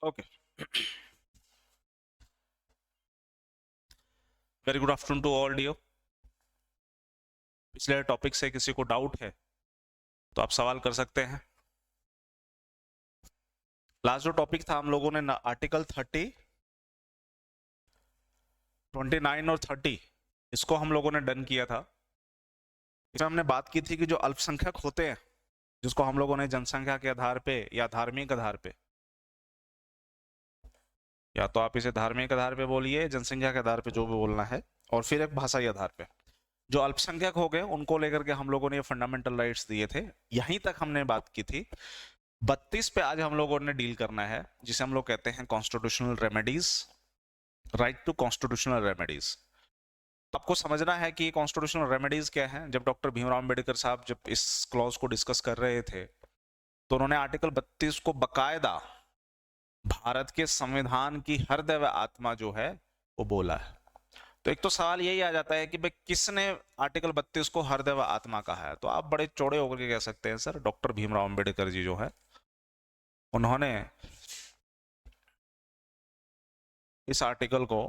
Okay, very good afternoon to all डियो। पिछले topic से किसी को डाउट है तो आप सवाल कर सकते हैं। लास्ट जो टॉपिक था हम लोगों ने आर्टिकल 30, 29 और 30 इसको हम लोगों ने डन किया था। इसमें हमने बात की थी कि जो अल्पसंख्यक होते हैं, जिसको हम लोगों ने जनसंख्या के आधार पे या धार्मिक आधार पे, या तो आप इसे धार्मिक आधार पे बोलिए, जनसंख्या के आधार पे, जो भी बोलना है, और फिर एक भाषाई आधार पे, जो अल्पसंख्यक हो गए उनको लेकर के हम लोगों ने फंडामेंटल राइट्स दिए थे। यहीं तक हमने बात की थी। 32 पे आज हम लोगों ने डील करना है, जिसे हम लोग कहते हैं constitutional remedies, right to constitutional remedies. आपको समझना है कि कॉन्स्टिट्यूशनल रेमेडीज क्या है। जब डॉक्टर भीमराव अंबेडकर साहब जब इस क्लॉज को डिस्कस कर रहे थे तो उन्होंने आर्टिकल 32 को बकायदा भारत के संविधान की हृदय व आत्मा जो है वो बोला है। तो एक तो सवाल यही आ जाता है कि भाई किसने आर्टिकल 32 को हृदय व आत्मा कहा है। तो आप बड़े चौड़े होकर के कह सकते हैं सर डॉक्टर भीमराव अंबेडकर जी जो है उन्होंने इस आर्टिकल को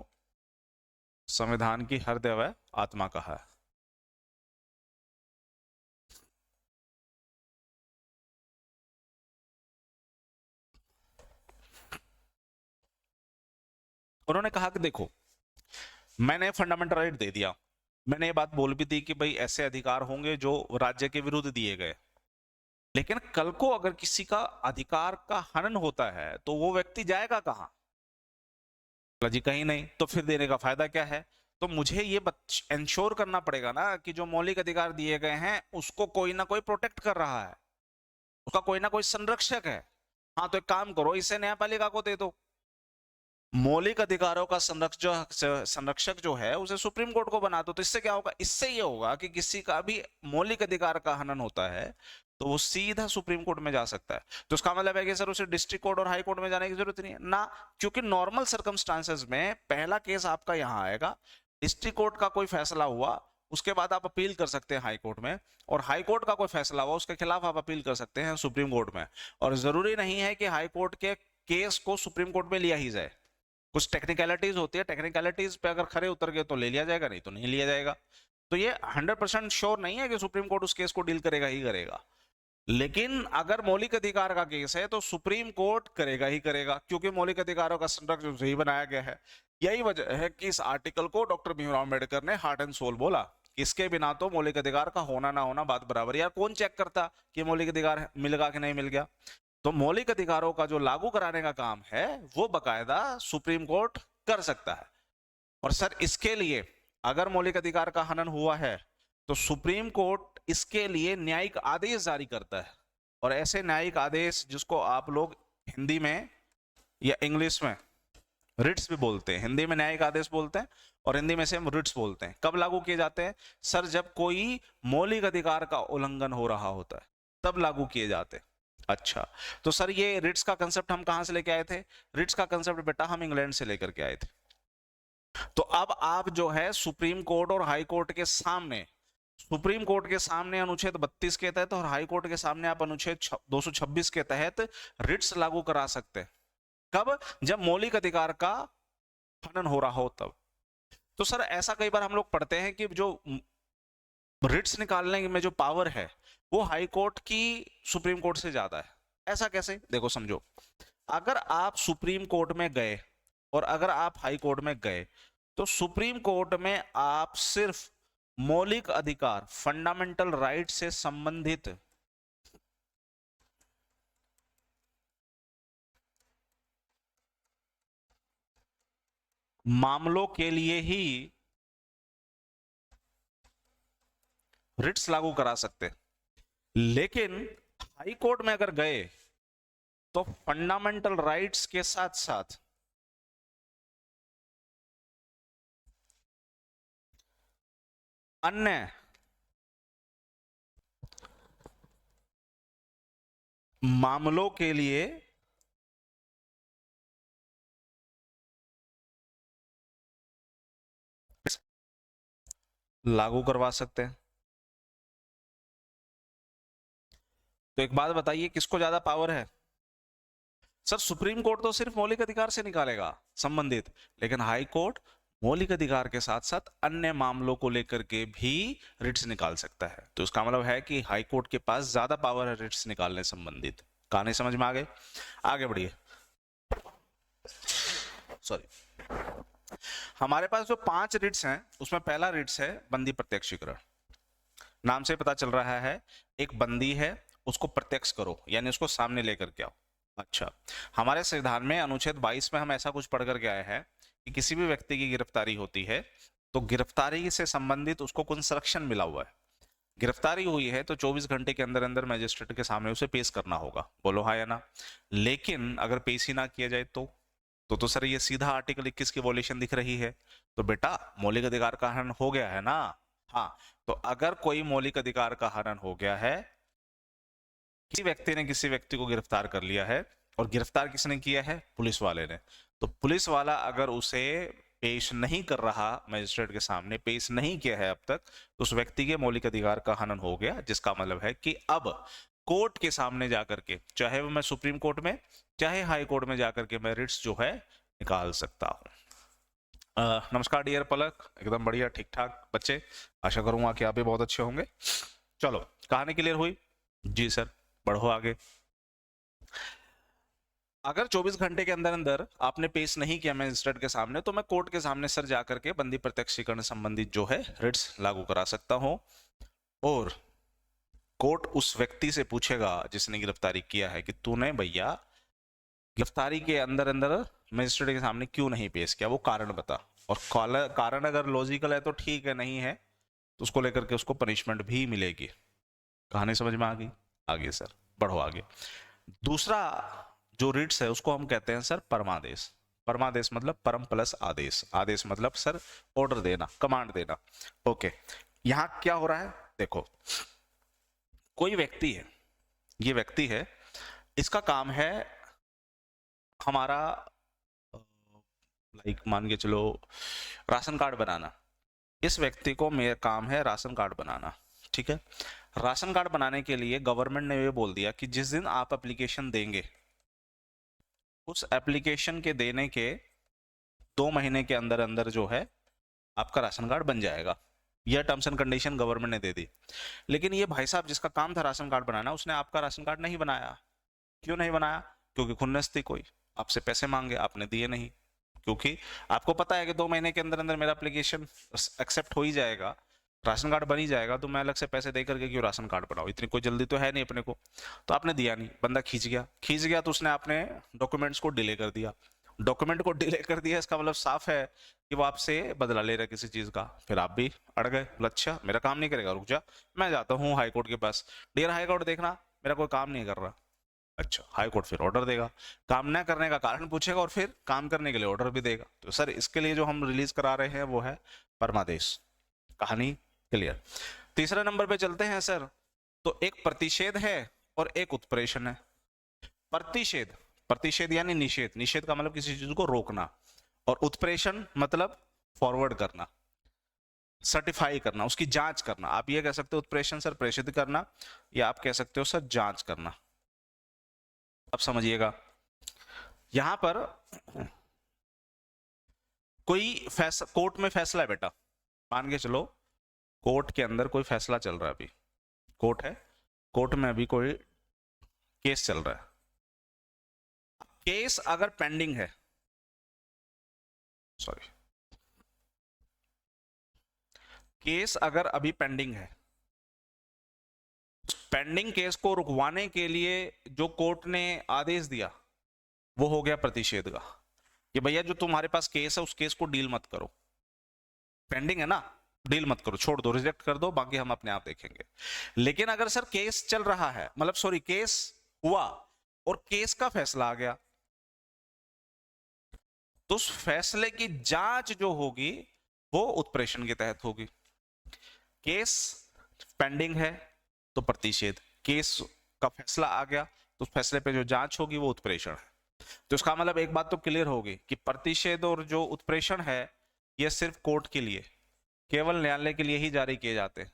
संविधान की हृदय व आत्मा कहा है। उन्होंने कहा कि देखो, मैंने फंडामेंटल राइट दे दिया, मैंने ये बात बोल भी दी कि भाई ऐसे अधिकार होंगे जो राज्य के विरुद्ध दिए गए, लेकिन कल को अगर किसी का अधिकार का हनन होता है तो वो व्यक्ति जाएगा कहां? जी कहीं नहीं, तो फिर देने का फायदा क्या है? तो मुझे ये इंश्योर करना पड़ेगा ना कि जो मौलिक अधिकार दिए गए हैं उसको कोई ना कोई प्रोटेक्ट कर रहा है, उसका कोई ना कोई संरक्षक है। हाँ, तो एक काम करो, इसे न्यायपालिका को दे दो। मौलिक अधिकारों का संरक्षक जो है उसे सुप्रीम कोर्ट को बना दो। तो इससे क्या होगा? इससे ये होगा कि किसी का भी मौलिक अधिकार का हनन होता है तो वो सीधा सुप्रीम कोर्ट में जा सकता है। तो उसका मतलब है कि सर उसे डिस्ट्रिक्ट कोर्ट और हाई कोर्ट में जाने की जरूरत नहीं है ना, क्योंकि नॉर्मल सर्कमस्टांसेस में पहला केस आपका यहां आएगा, डिस्ट्रिक्ट कोर्ट का कोई फैसला हुआ, उसके बाद आप अपील कर सकते हैं हाई कोर्ट में, और हाई कोर्ट का कोई फैसला हुआ उसके खिलाफ आप अपील कर सकते हैं सुप्रीम कोर्ट में। और जरूरी नहीं है कि हाई कोर्ट के केस को सुप्रीम कोर्ट में लिया ही जाए, कुछ टेक्निकलिटीज होती है, टेक्निकलिटीज पे अगर खरे उतर गए तो ले लिया जाएगा, नहीं तो नहीं लिया जाएगा। तो ये 100% श्योर नहीं है कि सुप्रीम कोर्ट उस केस को डील करेगा ही करेगा, लेकिन अगर मौलिक अधिकार का केस है तो सुप्रीम कोर्ट करेगा ही करेगा, क्योंकि मौलिक अधिकारों का संरक्षण ही बनाया गया है। यही वजह है कि इस आर्टिकल को डॉक्टर भीमराव अंबेडकर ने हार्ट एंड सोल बोला। इसके बिना तो मौलिक अधिकार का होना ना होना बात बराबर। यार कौन चेक करता कि मौलिक अधिकार मिलेगा कि नहीं मिल गया? तो मौलिक अधिकारों का जो लागू कराने का काम है वो बकायदा सुप्रीम कोर्ट कर सकता है। और सर इसके लिए अगर मौलिक अधिकार का हनन हुआ है तो सुप्रीम कोर्ट इसके लिए न्यायिक आदेश जारी करता है। और ऐसे न्यायिक आदेश जिसको आप लोग हिंदी में या इंग्लिश में रिट्स भी बोलते हैं, हिंदी में न्यायिक आदेश बोलते हैं और हिंदी में से हम रिट्स बोलते हैं, कब लागू किए जाते हैं? सर जब कोई मौलिक अधिकार का उल्लंघन हो रहा होता है तब लागू किए जाते हैं। अच्छा, तो सर ये रिट्स का कंसेप्ट हम कहां से लेके आए थे? रिट्स का कंसेप्ट बेटा हम इंग्लैंड से लेकर के आए थे। तो अब आप जो है सुप्रीम कोर्ट और हाई कोर्ट के सामने, सुप्रीम कोर्ट के सामने अनुच्छेद 32 के तहत और हाई कोर्ट के सामने आप अनुच्छेद 226 के तहत रिट्स लागू करा सकते हैं। कब? जब मौलिक अधिकार का हनन हो रहा हो तब। तो सर ऐसा कई बार हम लोग पढ़ते हैं कि जो रिट्स निकालने में जो पावर है वो हाई कोर्ट की सुप्रीम कोर्ट से ज्यादा है। ऐसा कैसे? देखो समझो, अगर आप सुप्रीम कोर्ट में गए और अगर आप हाई कोर्ट में गए तो सुप्रीम कोर्ट में आप सिर्फ मौलिक अधिकार, फंडामेंटल राइट से संबंधित मामलों के लिए ही रिट्स लागू करा सकते। लेकिन हाई कोर्ट में अगर गए तो फंडामेंटल राइट्स के साथ साथ अन्य मामलों के लिए लागू करवा सकते हैं। तो एक बात बताइए, किसको ज्यादा पावर है? सर सुप्रीम कोर्ट तो सिर्फ मौलिक अधिकार से निकालेगा संबंधित, लेकिन हाई कोर्ट मौलिक अधिकार के साथ साथ अन्य मामलों को लेकर के भी रिट्स निकाल सकता है। तो इसका मतलब है कि हाई कोर्ट के पास ज्यादा पावर है रिट्स निकालने संबंधित। कहानी समझ में आ गई? आगे बढ़िए। सॉरी, हमारे पास जो 5 रिट्स हैं उसमें पहला रिट्स है बंदी प्रत्यक्षीकरण। नाम से पता चल रहा है एक बंदी है, उसको प्रत्यक्ष करो, यानी उसको सामने लेकर के आओ। अच्छा, हमारे संविधान में अनुच्छेद 22 में हम ऐसा कुछ पढ़ करके आए हैं कि किसी भी व्यक्ति की गिरफ्तारी होती है तो गिरफ्तारी से संबंधित उसको कंस्ट्रक्शन मिला हुआ है। गिरफ्तारी हुई है तो 24 घंटे के अंदर अंदर मजिस्ट्रेट के सामने उसे पेश करना होगा। बोलो हाँ या ना? लेकिन अगर पेश ही ना किया जाए तो सर ये सीधा आर्टिकल 21 की वॉल्यूशन दिख रही है। तो बेटा मौलिक अधिकार का हनन हो गया है ना? हाँ, तो अगर कोई मौलिक अधिकार का हनन हो गया है, किसी व्यक्ति ने किसी व्यक्ति को गिरफ्तार कर लिया है, और गिरफ्तार किसने किया है? पुलिस वाले ने। तो पुलिस वाला अगर उसे पेश नहीं कर रहा, मजिस्ट्रेट के सामने पेश नहीं किया है अब तक, तो उस व्यक्ति के मौलिक अधिकार का हनन हो गया, जिसका मतलब है कि अब कोर्ट के सामने जाकर के, चाहे वो मैं सुप्रीम कोर्ट में चाहे हाई कोर्ट में जाकर के मैं रिट्स जो है निकाल सकता हूं। नमस्कार डियर पलक, एकदम बढ़िया ठीक ठाक बच्चे, आशा करूंगा कि आप भी बहुत अच्छे होंगे। चलो, कहानी क्लियर हुई? जी सर, बढ़ो आगे। अगर 24 घंटे के अंदर अंदर आपने पेश नहीं किया मजिस्ट्रेट के सामने, तो मैं कोर्ट के सामने सर जाकर के बंदी प्रत्यक्षीकरण संबंधित जो है रिट्स लागू करा सकता हूं, और कोर्ट उस व्यक्ति से पूछेगा जिसने गिरफ्तारी किया है कि तूने भैया गिरफ्तारी के अंदर अंदर मजिस्ट्रेट के सामने क्यों नहीं पेश किया, वो कारण बता। और कारण अगर लॉजिकल है तो ठीक है, नहीं है तो उसको लेकर के उसको पनिशमेंट भी मिलेगी। कहानी समझ में आ गई? आगे सर, बढ़ो आगे। दूसरा जो रिट्स है उसको हम कहते हैं सर परमादेश। परमादेश मतलब परम प्लस आदेश। आदेश मतलब सर ऑर्डर देना, कमांड देना। ओके, यहां क्या हो रहा है देखो, कोई व्यक्ति है, ये व्यक्ति है, इसका काम है हमारा लाइक मान के चलो राशन कार्ड बनाना। इस व्यक्ति को मेरा काम है राशन कार्ड बनाना, ठीक है। राशन कार्ड बनाने के लिए गवर्नमेंट ने ये बोल दिया कि जिस दिन आप एप्लीकेशन देंगे, उस एप्लीकेशन के देने के 2 महीने के अंदर अंदर जो है आपका राशन कार्ड बन जाएगा। यह टर्म्स एंड कंडीशन गवर्नमेंट ने दे दी। लेकिन ये भाई साहब जिसका काम था राशन कार्ड बनाना, उसने आपका राशन कार्ड नहीं बनाया। क्यों नहीं बनाया? क्योंकि खुन्नस थी कोई, आपसे पैसे मांगे, आपने दिए नहीं। क्योंकि आपको पता है कि 2 महीने के अंदर अंदर मेरा एप्लीकेशन एक्सेप्ट हो ही जाएगा, राशन कार्ड बन ही जाएगा, तो मैं अलग से पैसे दे करके क्यों राशन कार्ड बनाऊं, इतनी कोई जल्दी तो है नहीं अपने को। तो आपने दिया नहीं, बंदा खींच गया तो उसने आपने डॉक्यूमेंट्स को डिले कर दिया। डॉक्यूमेंट को डिले कर दिया, इसका मतलब साफ है कि वो आपसे बदला ले रहा है किसी चीज का। फिर आप भी अड़ गए, अच्छा मेरा काम नहीं करेगा, रुक जा, मैं जाता हूँ हाई कोर्ट के पास। डियर हाई कोर्ट, देखना मेरा कोई काम नहीं कर रहा। अच्छा, हाई कोर्ट फिर ऑर्डर देगा, काम न करने का कारण पूछेगा और फिर काम करने के लिए ऑर्डर भी देगा। तो सर इसके लिए जो हम रिलीज करा रहे हैं वो है परमादेश। कहानी क्लियर? तीसरे नंबर पे चलते हैं सर। तो एक प्रतिषेध है और एक उत्प्रेषण है। प्रतिषेध, प्रतिषेध यानी निषेध, निषेध का मतलब किसी चीज को रोकना, और उत्प्रेषण मतलब फॉरवर्ड करना, सर्टिफाई करना, उसकी जांच करना। आप ये कह सकते हो उत्प्रेषण सर प्रेषित करना, या आप कह सकते हो सर जांच करना। अब समझिएगा, यहां पर कोई फैसला, कोर्ट में फैसला है बेटा, मान के चलो कोर्ट के अंदर कोई फैसला चल रहा है, अभी कोर्ट है, कोर्ट में अभी कोई केस चल रहा है। केस अगर पेंडिंग है, सॉरी, केस अगर अभी पेंडिंग है, पेंडिंग केस को रुकवाने के लिए जो कोर्ट ने आदेश दिया वो हो गया प्रतिषेध का, कि भैया जो तुम्हारे पास केस है उस केस को डील मत करो, पेंडिंग है ना, डील मत करो, छोड़ दो, रिजेक्ट कर दो, बाकी हम अपने आप देखेंगे। लेकिन अगर सर केस चल रहा है, मतलब सॉरी केस हुआ और केस का फैसला आ गया, तो उस फैसले की जांच जो होगी वो उत्प्रेषण के तहत होगी। केस पेंडिंग है तो प्रतिषेध, केस का फैसला आ गया तो उस फैसले पे जो जांच होगी वो उत्प्रेषण है। तो इसका मतलब एक बात तो क्लियर होगी कि प्रतिषेध और जो उत्प्रेषण है ये सिर्फ कोर्ट के लिए, केवल न्यायालय के लिए ही जारी किए जाते हैं।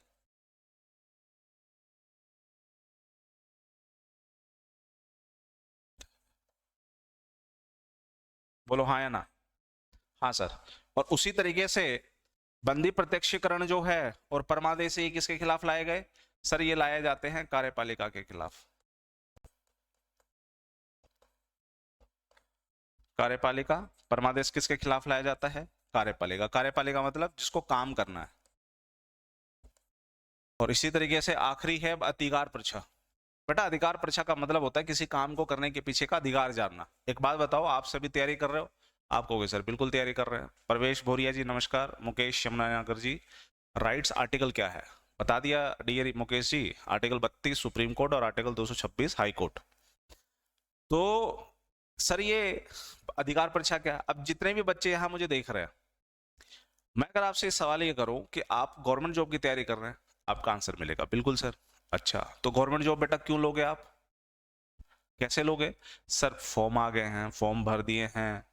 बोलो हाँ या ना। हाँ सर। और उसी तरीके से बंदी प्रत्यक्षीकरण जो है और परमादेश ये किसके खिलाफ लाए गए सर? ये लाए जाते हैं कार्यपालिका के खिलाफ। कार्यपालिका, परमादेश किसके खिलाफ लाया जाता है? कार्यपालिका। कार्यपालिका मतलब जिसको काम करना है। और इसी तरीके से आखिरी है अधिकार परीक्षा। बेटा अधिकार परीक्षा का मतलब होता है किसी काम को करने के पीछे का अधिकार जानना। एक बात बताओ, आप सभी तैयारी कर रहे हो? आप कहोगे सर बिल्कुल तैयारी कर रहे हैं। परवेश भोरिया जी नमस्कार। मुकेश यमुनानगर जी, राइट्स आर्टिकल क्या है बता दिया dear Mukesh ji. Article 32 supreme court और आर्टिकल 226 हाई कोर्ट। तो सर ये अधिकार परीक्षा क्या है? अब जितने भी बच्चे यहाँ मुझे देख रहे हैं, मैं अगर आपसे सवाल ये करूं कि आप गवर्नमेंट जॉब की तैयारी कर रहे हैं, आपका आंसर मिलेगा बिल्कुल सर। अच्छा, तो गवर्नमेंट जॉब बेटा क्यों लोगे आप? कैसे लोगे? सर फॉर्म आ गए हैं, फॉर्म भर दिए हैं,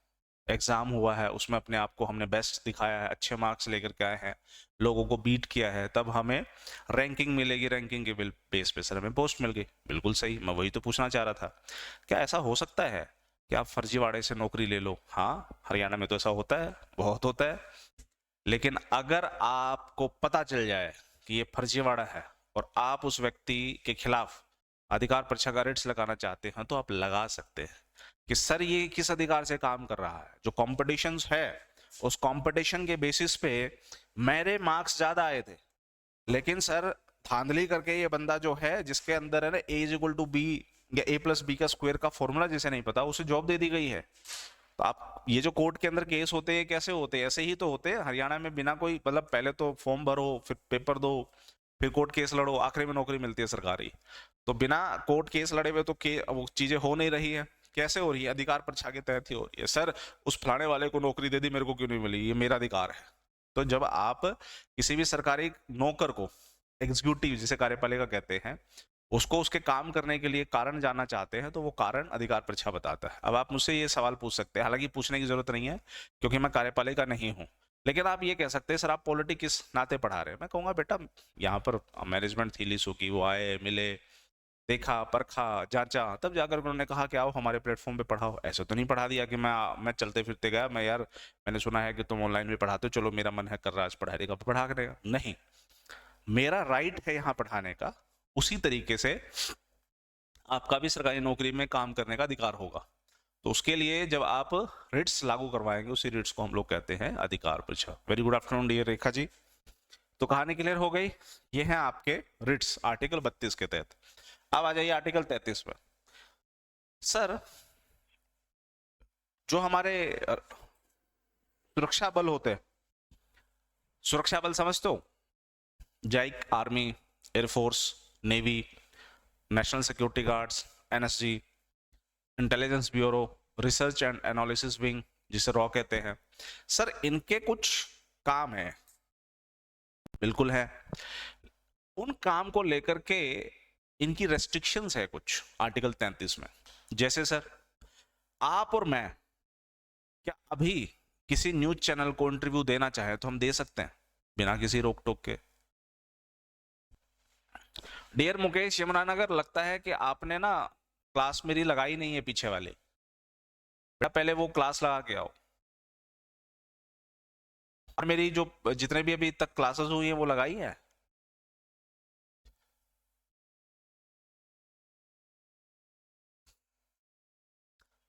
एग्जाम हुआ है, उसमें अपने आप को हमने बेस्ट दिखाया है, अच्छे मार्क्स लेकर के आए हैं, लोगों को बीट किया है, तब हमें रैंकिंग मिलेगी, रैंकिंग के बेस पे सर हमें पोस्ट मिल गई। बिल्कुल सही, मैं वही तो पूछना चाह रहा था। क्या ऐसा हो सकता है कि आप फर्जीवाड़े से नौकरी ले लो? हाँ, हरियाणा में तो ऐसा होता है, बहुत होता है। लेकिन अगर आपको पता चल जाए कि ये फर्जीवाड़ा है और आप उस व्यक्ति के खिलाफ अधिकार परीक्षा का रिट्स लगाना चाहते हैं, तो आप लगा सकते हैं कि सर ये किस अधिकार से काम कर रहा है। जो कॉम्पिटिशन है उस कंपटीशन के बेसिस पे मेरे मार्क्स ज्यादा आए थे, लेकिन सर धांधली करके ये बंदा जो है, जिसके अंदर है ना ए इज इक्वल टू बी या ए प्लस बी का स्क्वायर का फॉर्मूला जिसे नहीं पता, उसे जॉब दे दी गई है। तो आप ये जो कोर्ट के अंदर केस होते हैं कैसे होते हैं? ऐसे ही तो होते हैं हरियाणा में, बिना कोई मतलब पहले तो फॉर्म भरो, फिर पेपर दो, फिर कोर्ट केस लड़ो, आखिरी में नौकरी मिलती है सरकारी। तो बिना कोर्ट केस लड़े हुए तो वो चीजें हो नहीं रही है। कैसे हो रही है? अधिकार परीक्षा के तहत ही हो रही है। सर उस फलाने वाले को नौकरी दे दी, मेरे को क्यों नहीं मिली? ये मेरा अधिकार है। तो जब आप किसी भी सरकारी नौकर को, एग्जीक्यूटिव जिसे कार्यपालिका कहते हैं, उसको उसके काम करने के लिए कारण जानना चाहते हैं, तो वो कारण अधिकार परीक्षा बताता है। अब आप मुझसे ये सवाल पूछ सकते हैं, हालांकि पूछने की जरूरत नहीं है क्योंकि मैं कार्यपालिका नहीं हूं, लेकिन आप ये कह सकते हैं सर आप पॉलिटिक्स किस नाते पढ़ा रहे हैं? मैं कहूंगा बेटा यहाँ पर मैनेजमेंट थी लीसू की, वो आए, मिले, देखा, परखा, जांचा, तब जाकर उन्होंने कहा कि आओ हमारे प्लेटफॉर्म पे पढ़ाओ। ऐसे तो नहीं पढ़ा दिया कि मैं चलते फिरते गया, मैं यार मैंने सुना है कि तुम ऑनलाइन भी पढ़ाते हो, चलो मेरा मन है कर रहा है आज पढ़ाने का, पढ़ा करेगा। नहीं, मेरा राइट है यहाँ पढ़ाने का, उसी तरीके से आपका भी सरकारी नौकरी में काम करने का अधिकार होगा। तो उसके लिए जब आप रिट्स लागू करवाएंगे, उसी रिट्स को हम लोग कहते हैं अधिकार परीक्षा। Very good afternoon dear Rekha ji. तो कहानी क्लियर हो गई? ये है आपके रिट्स आर्टिकल 32 के तहत। अब आ जाइए आर्टिकल 33 में। सर जो हमारे सुरक्षा बल होते हैं, सुरक्षा बल समझते हो? जैक, army, air force, navy, national security guards, NSG, intelligence bureau, research and analysis wing जिसे रॉ कहते हैं। सर इनके कुछ काम है, बिल्कुल है। उन काम को लेकर के इनकी रेस्ट्रिक्शंस है कुछ आर्टिकल 33 में। जैसे सर आप और मैं क्या अभी किसी न्यूज चैनल को इंटरव्यू देना चाहे तो हम दे सकते हैं बिना किसी रोक टोक के? डियर मुकेश यमुनानगर, लगता है कि आपने ना क्लास मेरी लगाई नहीं है पीछे वाले। बेटा पहले वो क्लास लगा के आओ, और मेरी जो जितने भी अभी तक क्लासेस हुई हैं वो लगाई है।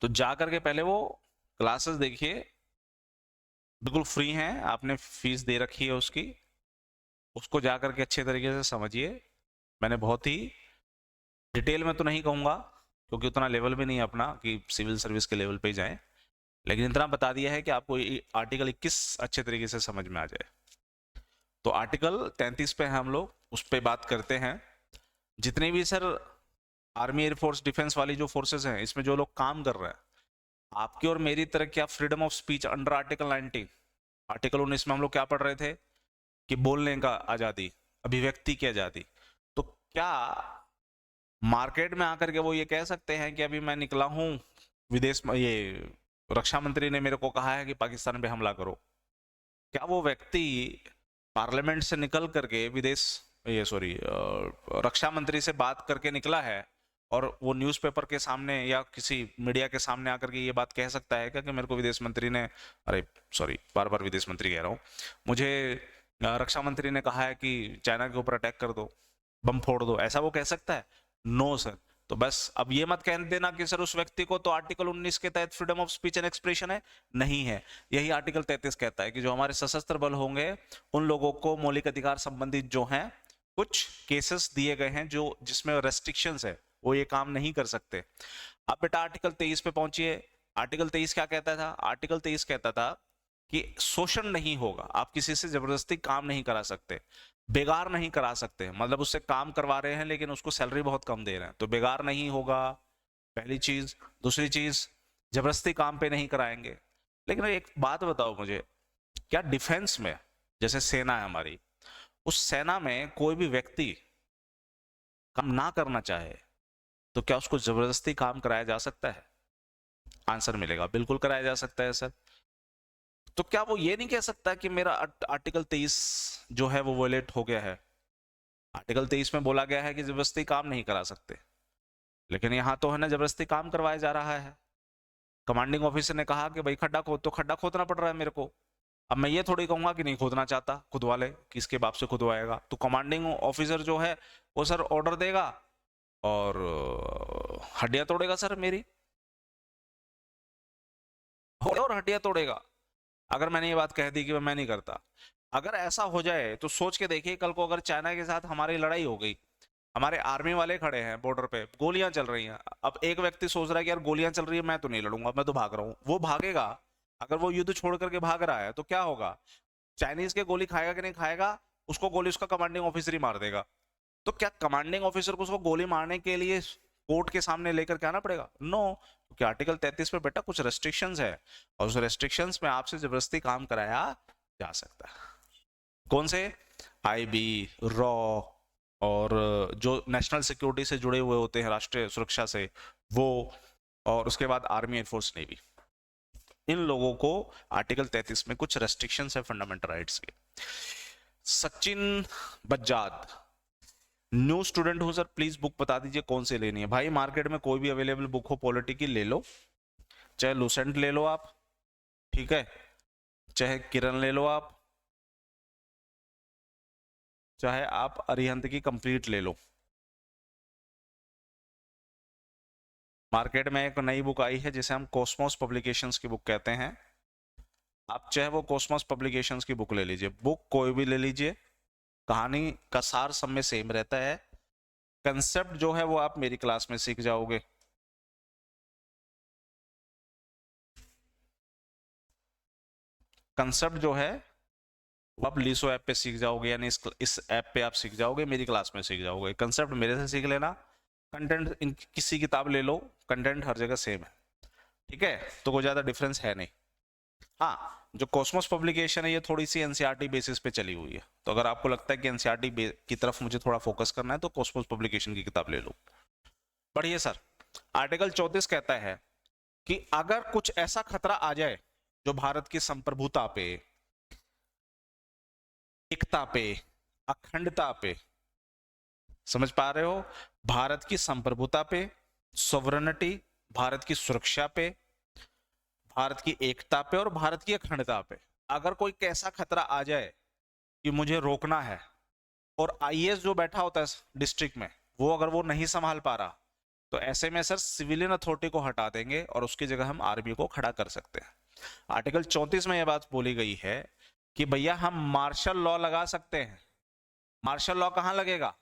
तो जा करके पहले वो क्लासेस देखिए, बिल्कुल फ्री हैं, आपने फीस दे रखी है उसकी, उसको जा करके अच्छे तरीके से समझिए। मैंने बहुत ही डिटेल में तो नहीं कहूँगा क्योंकि उतना लेवल भी नहीं है अपना कि सिविल सर्विस के लेवल पे जाएं, लेकिन इतना बता दिया है कि आपको आर्टिकल 21 अच्छे तरीके से समझ में आ जाए। तो आर्टिकल 33 पे हम लोग उस पर बात करते हैं। जितने भी सर आर्मी, एयरफोर्स, डिफेंस वाली जो फोर्सेस हैं, इसमें जो लोग काम कर रहे हैं, आपकी और मेरी तरह क्या freedom of speech under article 19, article 19 में हम लोग क्या पढ़ रहे थे कि बोलने का आजादी, अभिव्यक्ति की आजादी। तो क्या मार्केट में आकर के वो ये कह सकते हैं कि अभी मैं निकला हूं विदेश में, ये रक्षा मंत्री ने मेरे को कहा है कि पाकिस्तान पे हमला करो? क्या वो व्यक्ति पार्लियामेंट से निकल करके विदेश, ये सॉरी रक्षा मंत्री से बात करके निकला है और वो न्यूज़पेपर के सामने या किसी मीडिया के सामने आकर के ये बात कह सकता है क्या कि मेरे को विदेश मंत्री ने, अरे सॉरी बार बार विदेश मंत्री कह रहा हूँ, मुझे रक्षा मंत्री ने कहा है कि चाइना के ऊपर अटैक कर दो, बम फोड़ दो, ऐसा वो कह सकता है? No sir. तो बस अब ये मत कह देना कि सर उस व्यक्ति को तो आर्टिकल 19 के तहत freedom of speech and expression है, नहीं है। यही आर्टिकल 33 कहता है कि जो हमारे सशस्त्र बल होंगे उन लोगों को मौलिक अधिकार संबंधित जो हैं कुछ केसेस दिए गए हैं जो जिसमें रेस्ट्रिक्शंस है, वो ये काम नहीं कर सकते। अब बेटा आर्टिकल 23 पे पहुंचिए। आर्टिकल 23 क्या कहता था? आर्टिकल 23 कहता था कि शोषण नहीं होगा, आप किसी से जबरदस्ती काम नहीं करा सकते, बेगार नहीं करा सकते, मतलब उससे काम करवा रहे हैं लेकिन उसको सैलरी बहुत कम दे रहे हैं तो बेगार नहीं होगा, पहली चीज। दूसरी चीज, जबरदस्ती काम पे नहीं कराएंगे। लेकिन एक बात बताओ मुझे, क्या डिफेंस में जैसे सेना है हमारी, उस सेना में कोई भी व्यक्ति काम ना करना चाहे तो क्या उसको जबरदस्ती काम कराया जा सकता है? आंसर मिलेगा बिल्कुल कराया जा सकता है सर। तो क्या वो ये नहीं कह सकता कि मेरा आर्टिकल 23 जो है वो वोलेट हो गया है? आर्टिकल 23 में बोला गया है कि जबरदस्ती काम नहीं करा सकते, लेकिन यहां तो है ना जबरदस्ती काम करवाया जा रहा है। कमांडिंग ऑफिसर ने कहा कि भाई खड्डा खोद, तो खड्डा खोदना पड़ रहा है मेरे को। अब मैं ये थोड़ी कहूंगा कि नहीं खोदना चाहता, खुदवा ले, किसके बाप से खुदवाएगा? तो कमांडिंग ऑफिसर जो है वो सर ऑर्डर देगा और हड्डियां तोड़ेगा सर मेरी, और हड्डियां तोड़ेगा अगर मैंने ये बात कह दी कि मैं नहीं करता। अगर ऐसा हो जाए तो सोच के देखिए, कल को अगर चाइना के साथ हमारी लड़ाई हो गई, हमारे आर्मी वाले खड़े हैं बॉर्डर पे, गोलियां चल रही हैं, अब एक व्यक्ति सोच रहा है कि यार गोलियां चल रही है मैं तो नहीं लड़ूंगा, मैं तो भाग रहा हूँ, वो भागेगा। अगर वो युद्ध छोड़ करके भाग रहा है तो क्या होगा? चाइनीज के गोली खाएगा कि नहीं खाएगा? उसको गोली उसका कमांडिंग ऑफिसर ही मार देगा। तो क्या कमांडिंग ऑफिसर को उसको गोली मारने के लिए कोर्ट के सामने लेकर के आना पड़ेगा? नो, क्योंकि आर्टिकल 33 पे बेटा कुछ रेस्ट्रिक्शंस है और उस रेस्ट्रिक्शंस में आपसे जबरदस्ती काम कराया जा सकता है। कौन से? आईबी, रॉ, और जो नेशनल सिक्योरिटी से जुड़े हुए होते हैं, राष्ट्रीय सुरक्षा से, वो, और उसके बाद आर्मी, एयरफोर्स, नेवी, इन लोगों को आर्टिकल 33 में कुछ रेस्ट्रिक्शंस है फंडामेंटल राइट्स के। सचिन बजाज, न्यू स्टूडेंट हूं सर, प्लीज बुक बता दीजिए कौन सी लेनी है। भाई मार्केट में कोई भी अवेलेबल बुक हो पॉलिटी की ले लो, चाहे लूसेंट ले लो आप, ठीक है, चाहे किरण ले लो आप, चाहे आप अरिहंत की कंप्लीट ले लो। मार्केट में एक नई बुक आई है जिसे हम कॉस्मोस पब्लिकेशंस की बुक कहते हैं, आप चाहे वो कॉस्मोस पब्लिकेशंस की बुक ले लीजिए, बुक कोई भी ले लीजिए, कहानी का सार सब में सेम रहता है, कंसेप्ट जो है वो आप मेरी क्लास में सीख जाओगे। कंसेप्ट जो है वो आप लीसो ऐप पे सीख जाओगे, यानी इस ऐप पे आप सीख जाओगे, मेरी क्लास में सीख जाओगे। कंसेप्ट मेरे से सीख लेना, कंटेंट किसी किताब ले लो, कंटेंट हर जगह सेम है, ठीक है, तो कोई ज्यादा डिफरेंस है नहीं। हाँ, जो कॉस्मोस पब्लिकेशन है ये थोड़ी सी एनसीईआरटी बेसिस पे चली हुई है, तो अगर आपको लगता है कि एनसीईआरटी की तरफ मुझे थोड़ा फोकस करना है तो कॉस्मोस पब्लिकेशन की किताब ले लो। पढ़िए सर, आर्टिकल 34 कहता है कि अगर कुछ ऐसा खतरा आ जाए जो भारत की संप्रभुता पे, एकता पे, अखंडता पे, समझ पा रहे हो, भारत की संप्रभुता पे, सॉवरेनिटी, भारत की सुरक्षा पे, भारत की एकता पे और भारत की अखंडता पे, अगर कोई कैसा खतरा आ जाए कि मुझे रोकना है, और आईएएस जो बैठा होता है डिस्ट्रिक्ट में वो अगर वो नहीं संभाल पा रहा, तो ऐसे में सर सिविलियन अथॉरिटी को हटा देंगे और उसकी जगह हम आर्मी को खड़ा कर सकते हैं। आर्टिकल 34 में यह बात बोली गई है कि भैया हम मार्शल लॉ लगा सकते हैं। मार्शल लॉ कहां लगेगा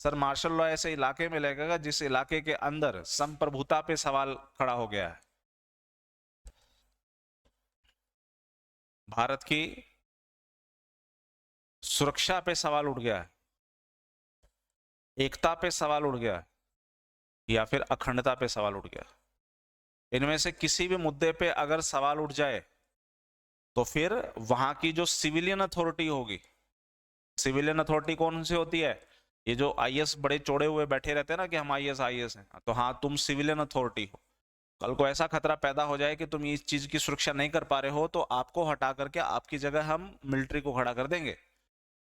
सर? मार्शल लॉ ऐसे इलाके में लगेगा जिस इलाके के अंदर संप्रभुता पे सवाल खड़ा हो गया है, भारत की सुरक्षा पे सवाल उठ गया है, एकता पे सवाल उठ गया है, या फिर अखंडता पे सवाल उठ गया। इनमें से किसी भी मुद्दे पे अगर सवाल उठ जाए तो फिर वहां की जो सिविलियन अथॉरिटी होगी, सिविलियन अथॉरिटी कौन सी होती है? ये जो आईएएस बड़े चौड़े हुए बैठे रहते हैं ना कि हम आईएएस हैं, तो हाँ तुम सिविलियन अथॉरिटी हो। कल को ऐसा खतरा पैदा हो जाए कि तुम इस चीज की सुरक्षा नहीं कर पा रहे हो तो आपको हटा करके आपकी जगह हम मिलिट्री को खड़ा कर देंगे,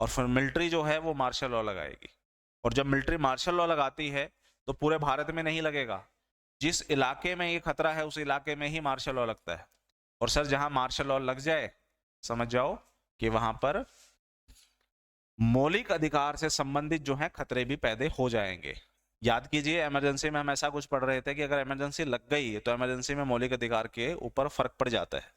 और फिर मिलिट्री जो है वो मार्शल लॉ लगाएगी, और जब मिलिट्री मार्शल लॉ लगाती है तो पूरे भारत में नहीं लगेगा। जिस इलाके में ये खतरा है उस इलाके में ही मार्शल लॉ लगता है। और सर जहां मार्शल लॉ लग जाए समझ जाओ कि वहां पर मौलिक अधिकार से संबंधित जो है खतरे भी पैदा हो जाएंगे। याद कीजिए इमरजेंसी में हम ऐसा कुछ पढ़ रहे थे कि अगर इमरजेंसी लग गई तो इमरजेंसी में मौलिक अधिकार के ऊपर फर्क पड़ जाता है।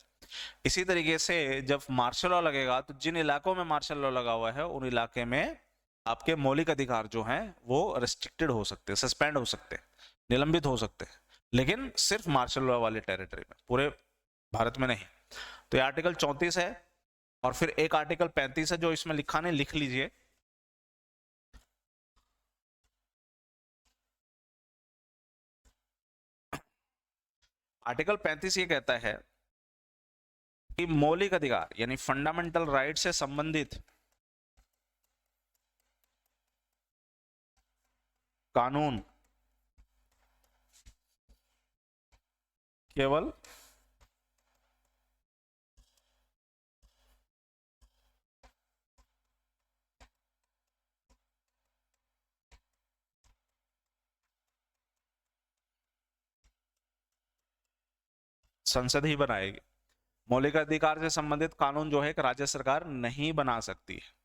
इसी तरीके से जब मार्शल लॉ लगेगा तो जिन इलाकों में मार्शल लॉ लगा हुआ है उन इलाके में आपके मौलिक अधिकार जो हैं वो रिस्ट्रिक्टेड हो सकते हैं, सस्पेंड हो सकते हैं, निलंबित हो सकते हैं, लेकिन सिर्फ मार्शल लॉ वाले टेरिटरी में, पूरे भारत में नहीं। तो ये आर्टिकल 34 है। और फिर एक आर्टिकल 35 है जो इसमें लिखा नहीं, लिख लीजिए। आर्टिकल 35 ये कहता है कि मौलिक अधिकार यानी फंडामेंटल राइट से संबंधित कानून केवल संसद ही बनाएगी। मौलिक अधिकार से संबंधित कानून जो है एक राज्य सरकार नहीं बना सकती है।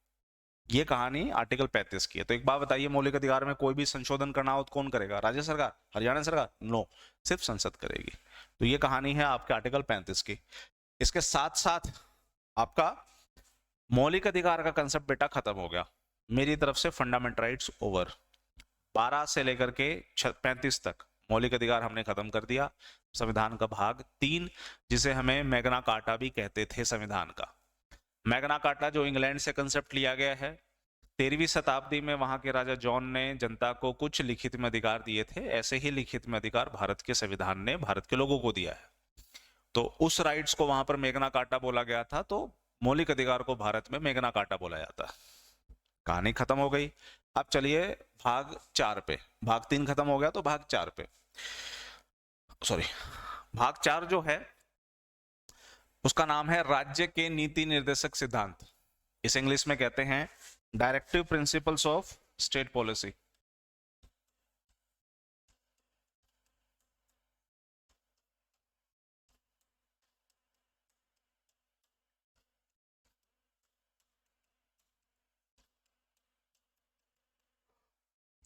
ये कहानी आर्टिकल 35 की है। तो एक बात बताइए, मौलिक अधिकार में कोई भी संशोधन करना हो तो कौन करेगा? राज्य सरकार, हरियाणा सरकार? नो, सिर्फ संसद करेगी। तो ये कहानी है आपके आर्टिकल 35 की। इसके साथ साथ आपका मौलिक अधिकार का कंसेप्ट बेटा खत्म हो गया। मेरी तरफ से फंडामेंटल राइट्स ओवर। 12 से लेकर के 35 तक मौलिक अधिकार हमने खत्म कर दिया। संविधान का भाग 3 जिसे हमें मैग्ना कार्टा भी कहते थे संविधान का। मैग्ना कार्टा जो इंग्लैंड से कंसेप्ट लिया गया है। 13वीं शताब्दी में वहां के राजा जॉन ने जनता को कुछ लिखित में अधिकार दिए थे, ऐसे ही लिखित में अधिकार भारत के संविधान ने भारत के लोगों को दिया है। तो उस राइट्स को वहां पर मैग्ना कार्टा बोला गया था, तो मौलिक अधिकार को भारत में मैग्ना कार्टा बोला जाता है। कहानी खत्म हो गई। अब चलिए भाग 4 पे। भाग 3 खत्म हो गया तो भाग 4 पे, सॉरी, भाग 4 जो है उसका नाम है राज्य के नीति निर्देशक सिद्धांत। इस इंग्लिश में कहते हैं directive principles of state policy.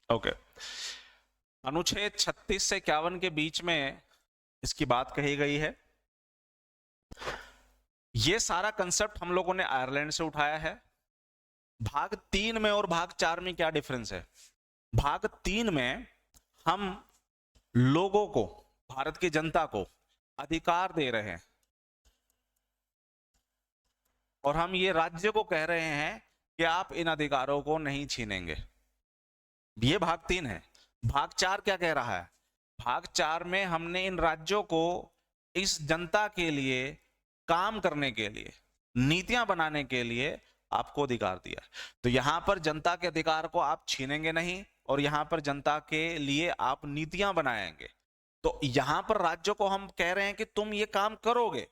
Okay, अनुच्छेद 36 से 51 के बीच में इसकी बात कही गई है। ये सारा कंसेप्ट हम लोगों ने आयरलैंड से उठाया है। भाग 3 में और भाग 4 में क्या डिफरेंस है? भाग 3 में हम लोगों को, भारत की जनता को अधिकार दे रहे हैं और हम ये राज्य को कह रहे हैं कि आप इन अधिकारों को नहीं छीनेंगे। ये भाग 3 है। भाग 4 क्या कह रहा है? भाग 4 में हमने इन राज्यों को इस जनता के लिए काम करने के लिए, नीतियां बनाने के लिए आपको अधिकार दिया। तो यहां पर जनता के अधिकार को आप छीनेंगे नहीं और यहां पर जनता के लिए आप नीतियां बनाएंगे। तो यहां पर राज्यों को हम कह रहे हैं कि तुम ये काम करोगे,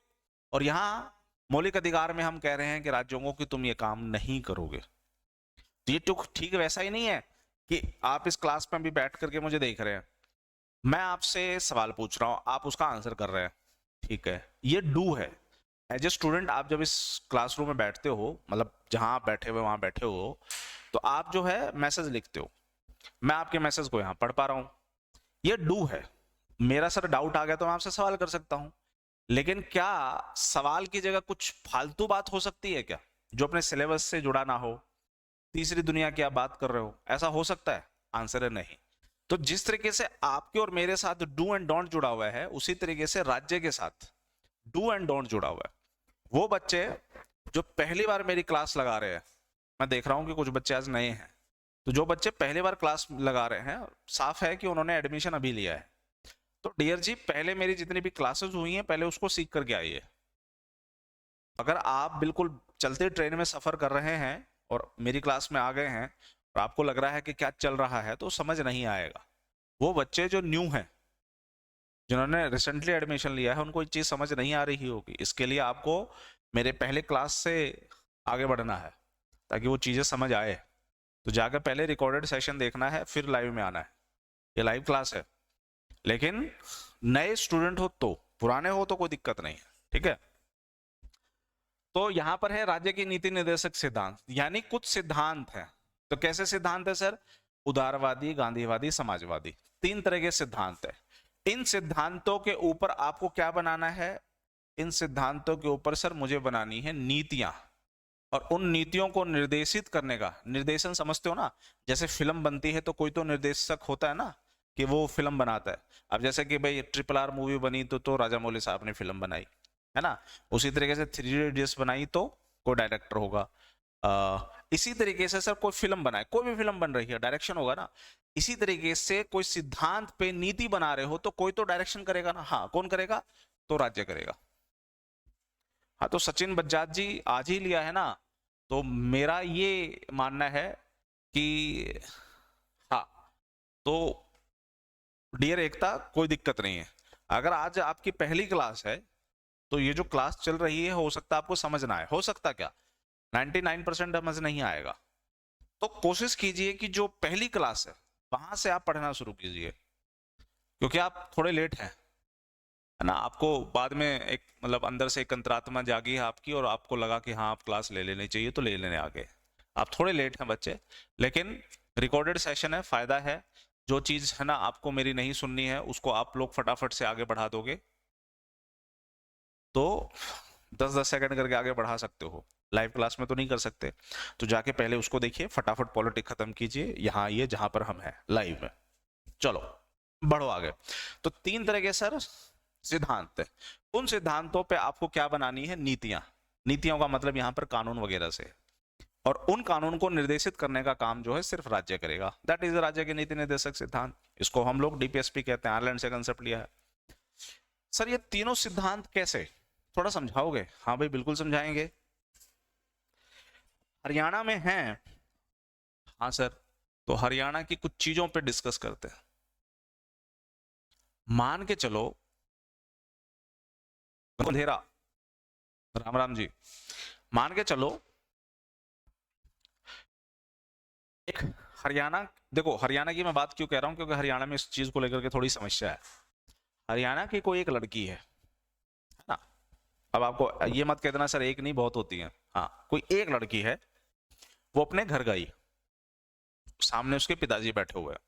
और यहां मौलिक अधिकार में हम कह रहे हैं कि राज्यों को कि तुम ये काम नहीं करोगे। तो ये तो ठीक वैसा ही नहीं है कि आप इस क्लास में भी बैठ करके मुझे देख रहे हैं, मैं आपसे सवाल पूछ रहा हूं, आप उसका आंसर कर रहे हैं, ठीक है, ये डू है। एज ए स्टूडेंट आप जब इस क्लासरूम में बैठते हो, मतलब जहां आप बैठे हुए वहां बैठे हो, तो आप जो है मैसेज लिखते हो। मैं आपके मैसेज को यहां पढ़ पा रहा हूं, ये डू है। मेरा सर डाउट आ गया तो मैं आपसे सवाल कर सकता हूं, लेकिन क्या सवाल की जगह कुछ फालतू बात हो सकती है क्या, जो अपने सिलेबस से जुड़ा ना हो, तीसरी दुनिया की आप बात कर रहे हो, ऐसा हो सकता है? आंसर है नहीं। तो जिस तरीके से आपके और मेरे साथ डू एंड डोंट जुड़ा हुआ है, उसी तरीके से राज्य के साथ डू एंड डोंट जुड़ा हुआ है। वो बच्चे जो पहली बार मेरी क्लास लगा रहे हैं, मैं देख रहा हूं कि कुछ बच्चे आज नए हैं, तो जो बच्चे पहली बार क्लास लगा रहे हैं, साफ है कि उन्होंने एडमिशन अभी लिया है। तो डियर जी, पहले मेरी जितनी भी क्लासेस हुई हैं पहले उसको सीख करके आइए। अगर आप बिल्कुल चलते ट्रेन में सफर कर रहे हैं और मेरी क्लास में आ गए हैं और आपको लग रहा है कि क्या चल रहा है, तो समझ नहीं आएगा। वो बच्चे जो न्यू हैं, जिन्होंने रिसेंटली एडमिशन लिया है, उनको ये चीज समझ नहीं आ रही होगी। इसके लिए आपको मेरे पहले क्लास से आगे बढ़ना है ताकि वो चीजें समझ आए। तो जाकर पहले रिकॉर्डेड सेशन देखना है, फिर लाइव में आना है। ये लाइव क्लास है। लेकिन नए स्टूडेंट हो तो, पुराने हो तो कोई दिक्कत नहीं है, ठीक है। तो यहां पर है राज्य की नीति निर्देशक सिद्धांत, यानी कुछ सिद्धांत है। तो कैसे सिद्धांत है सर? उदारवादी, गांधीवादी, समाजवादी, 3 तरह के सिद्धांत है। इन सिद्धांतों के ऊपर आपको क्या बनाना है? इन सिद्धांतों के ऊपर सर मुझे बनानी है नीतियां, और उन नीतियों को निर्देशित करने का, निर्देशन समझते हो ना, जैसे फिल्म बनती है तो कोई तो निर्देशक होता है ना, कि वो फिल्म बनाता है। अब जैसे कि भाई RRR मूवी बनी तो राजा मौली साहब ने फिल्म बनाई, है ना। उसी तरीके से 3 इडियट्स बनाई तो कोई डायरेक्टर होगा। इसी तरीके से सर कोई फिल्म बनाए, कोई भी फिल्म बन रही है, डायरेक्शन होगा ना। इसी तरीके से कोई सिद्धांत पे नीति बना रहे हो तो कोई तो डायरेक्शन करेगा ना। हाँ, कौन करेगा? तो राज्य करेगा। हाँ, तो सचिन बजाज जी आज ही लिया है ना, तो मेरा ये मानना है कि हाँ, तो डियर एकता, कोई दिक्कत नहीं है। अगर आज आपकी पहली क्लास है तो ये जो क्लास चल रही है हो सकता है आपको समझ ना आए, हो सकता क्या 99% समझ नहीं आएगा। तो कोशिश कीजिए कि जो पहली क्लास है वहां से आप पढ़ना शुरू कीजिए, क्योंकि आप थोड़े लेट हैं, है ना। आपको बाद में एक मतलब अंदर से एक अंतरात्मा जागी है आपकी, और आपको लगा कि हाँ आप क्लास ले लेनी चाहिए, तो ले लेने आगे। आप थोड़े लेट हैं बच्चे, लेकिन रिकॉर्डेड सेशन है, फायदा है। जो चीज है ना आपको मेरी नहीं सुननी है उसको आप लोग फटाफट से आगे बढ़ा दोगे, तो 10-10 सेकंड करके आगे बढ़ा सकते हो। लाइव क्लास में तो नहीं कर सकते, तो जाके पहले उसको देखिए, फटाफट पॉलिटिक खत्म कीजिए, यहाँ आइए जहां पर हम हैं लाइव में। चलो बढ़ो आगे। तो 3 तरह के सर सिद्धांत है। उन सिद्धांतों पे आपको क्या बनानी है? नीतियां। नीतियों का मतलब यहाँ पर कानून वगैरह से, और उन कानून को निर्देशित करने का काम जो है सिर्फ राज्य करेगा। दैट इज राज्य के नीति निर्देशक सिद्धांत। इसको हम लोग DPSP कहते हैं, आयरलैंड से कंसेप्ट लिया है। सर ये तीनों सिद्धांत कैसे, थोड़ा समझाओगे? हाँ भाई बिल्कुल समझाएंगे। हरियाणा में हैं। हाँ सर, तो हरियाणा की कुछ चीजों पे डिस्कस करते हैं। मान के चलो अंधेरा, राम राम जी, मान के चलो एक हरियाणा, देखो हरियाणा की मैं बात क्यों कह रहा हूं, क्योंकि हरियाणा में इस चीज को लेकर के थोड़ी समस्या है। हरियाणा की कोई एक लड़की है ना। अब आपको ये मत कह देना सर एक नहीं बहुत होती है। हाँ, कोई एक लड़की है, वो अपने घर गई, सामने उसके पिताजी बैठे हुए हैं।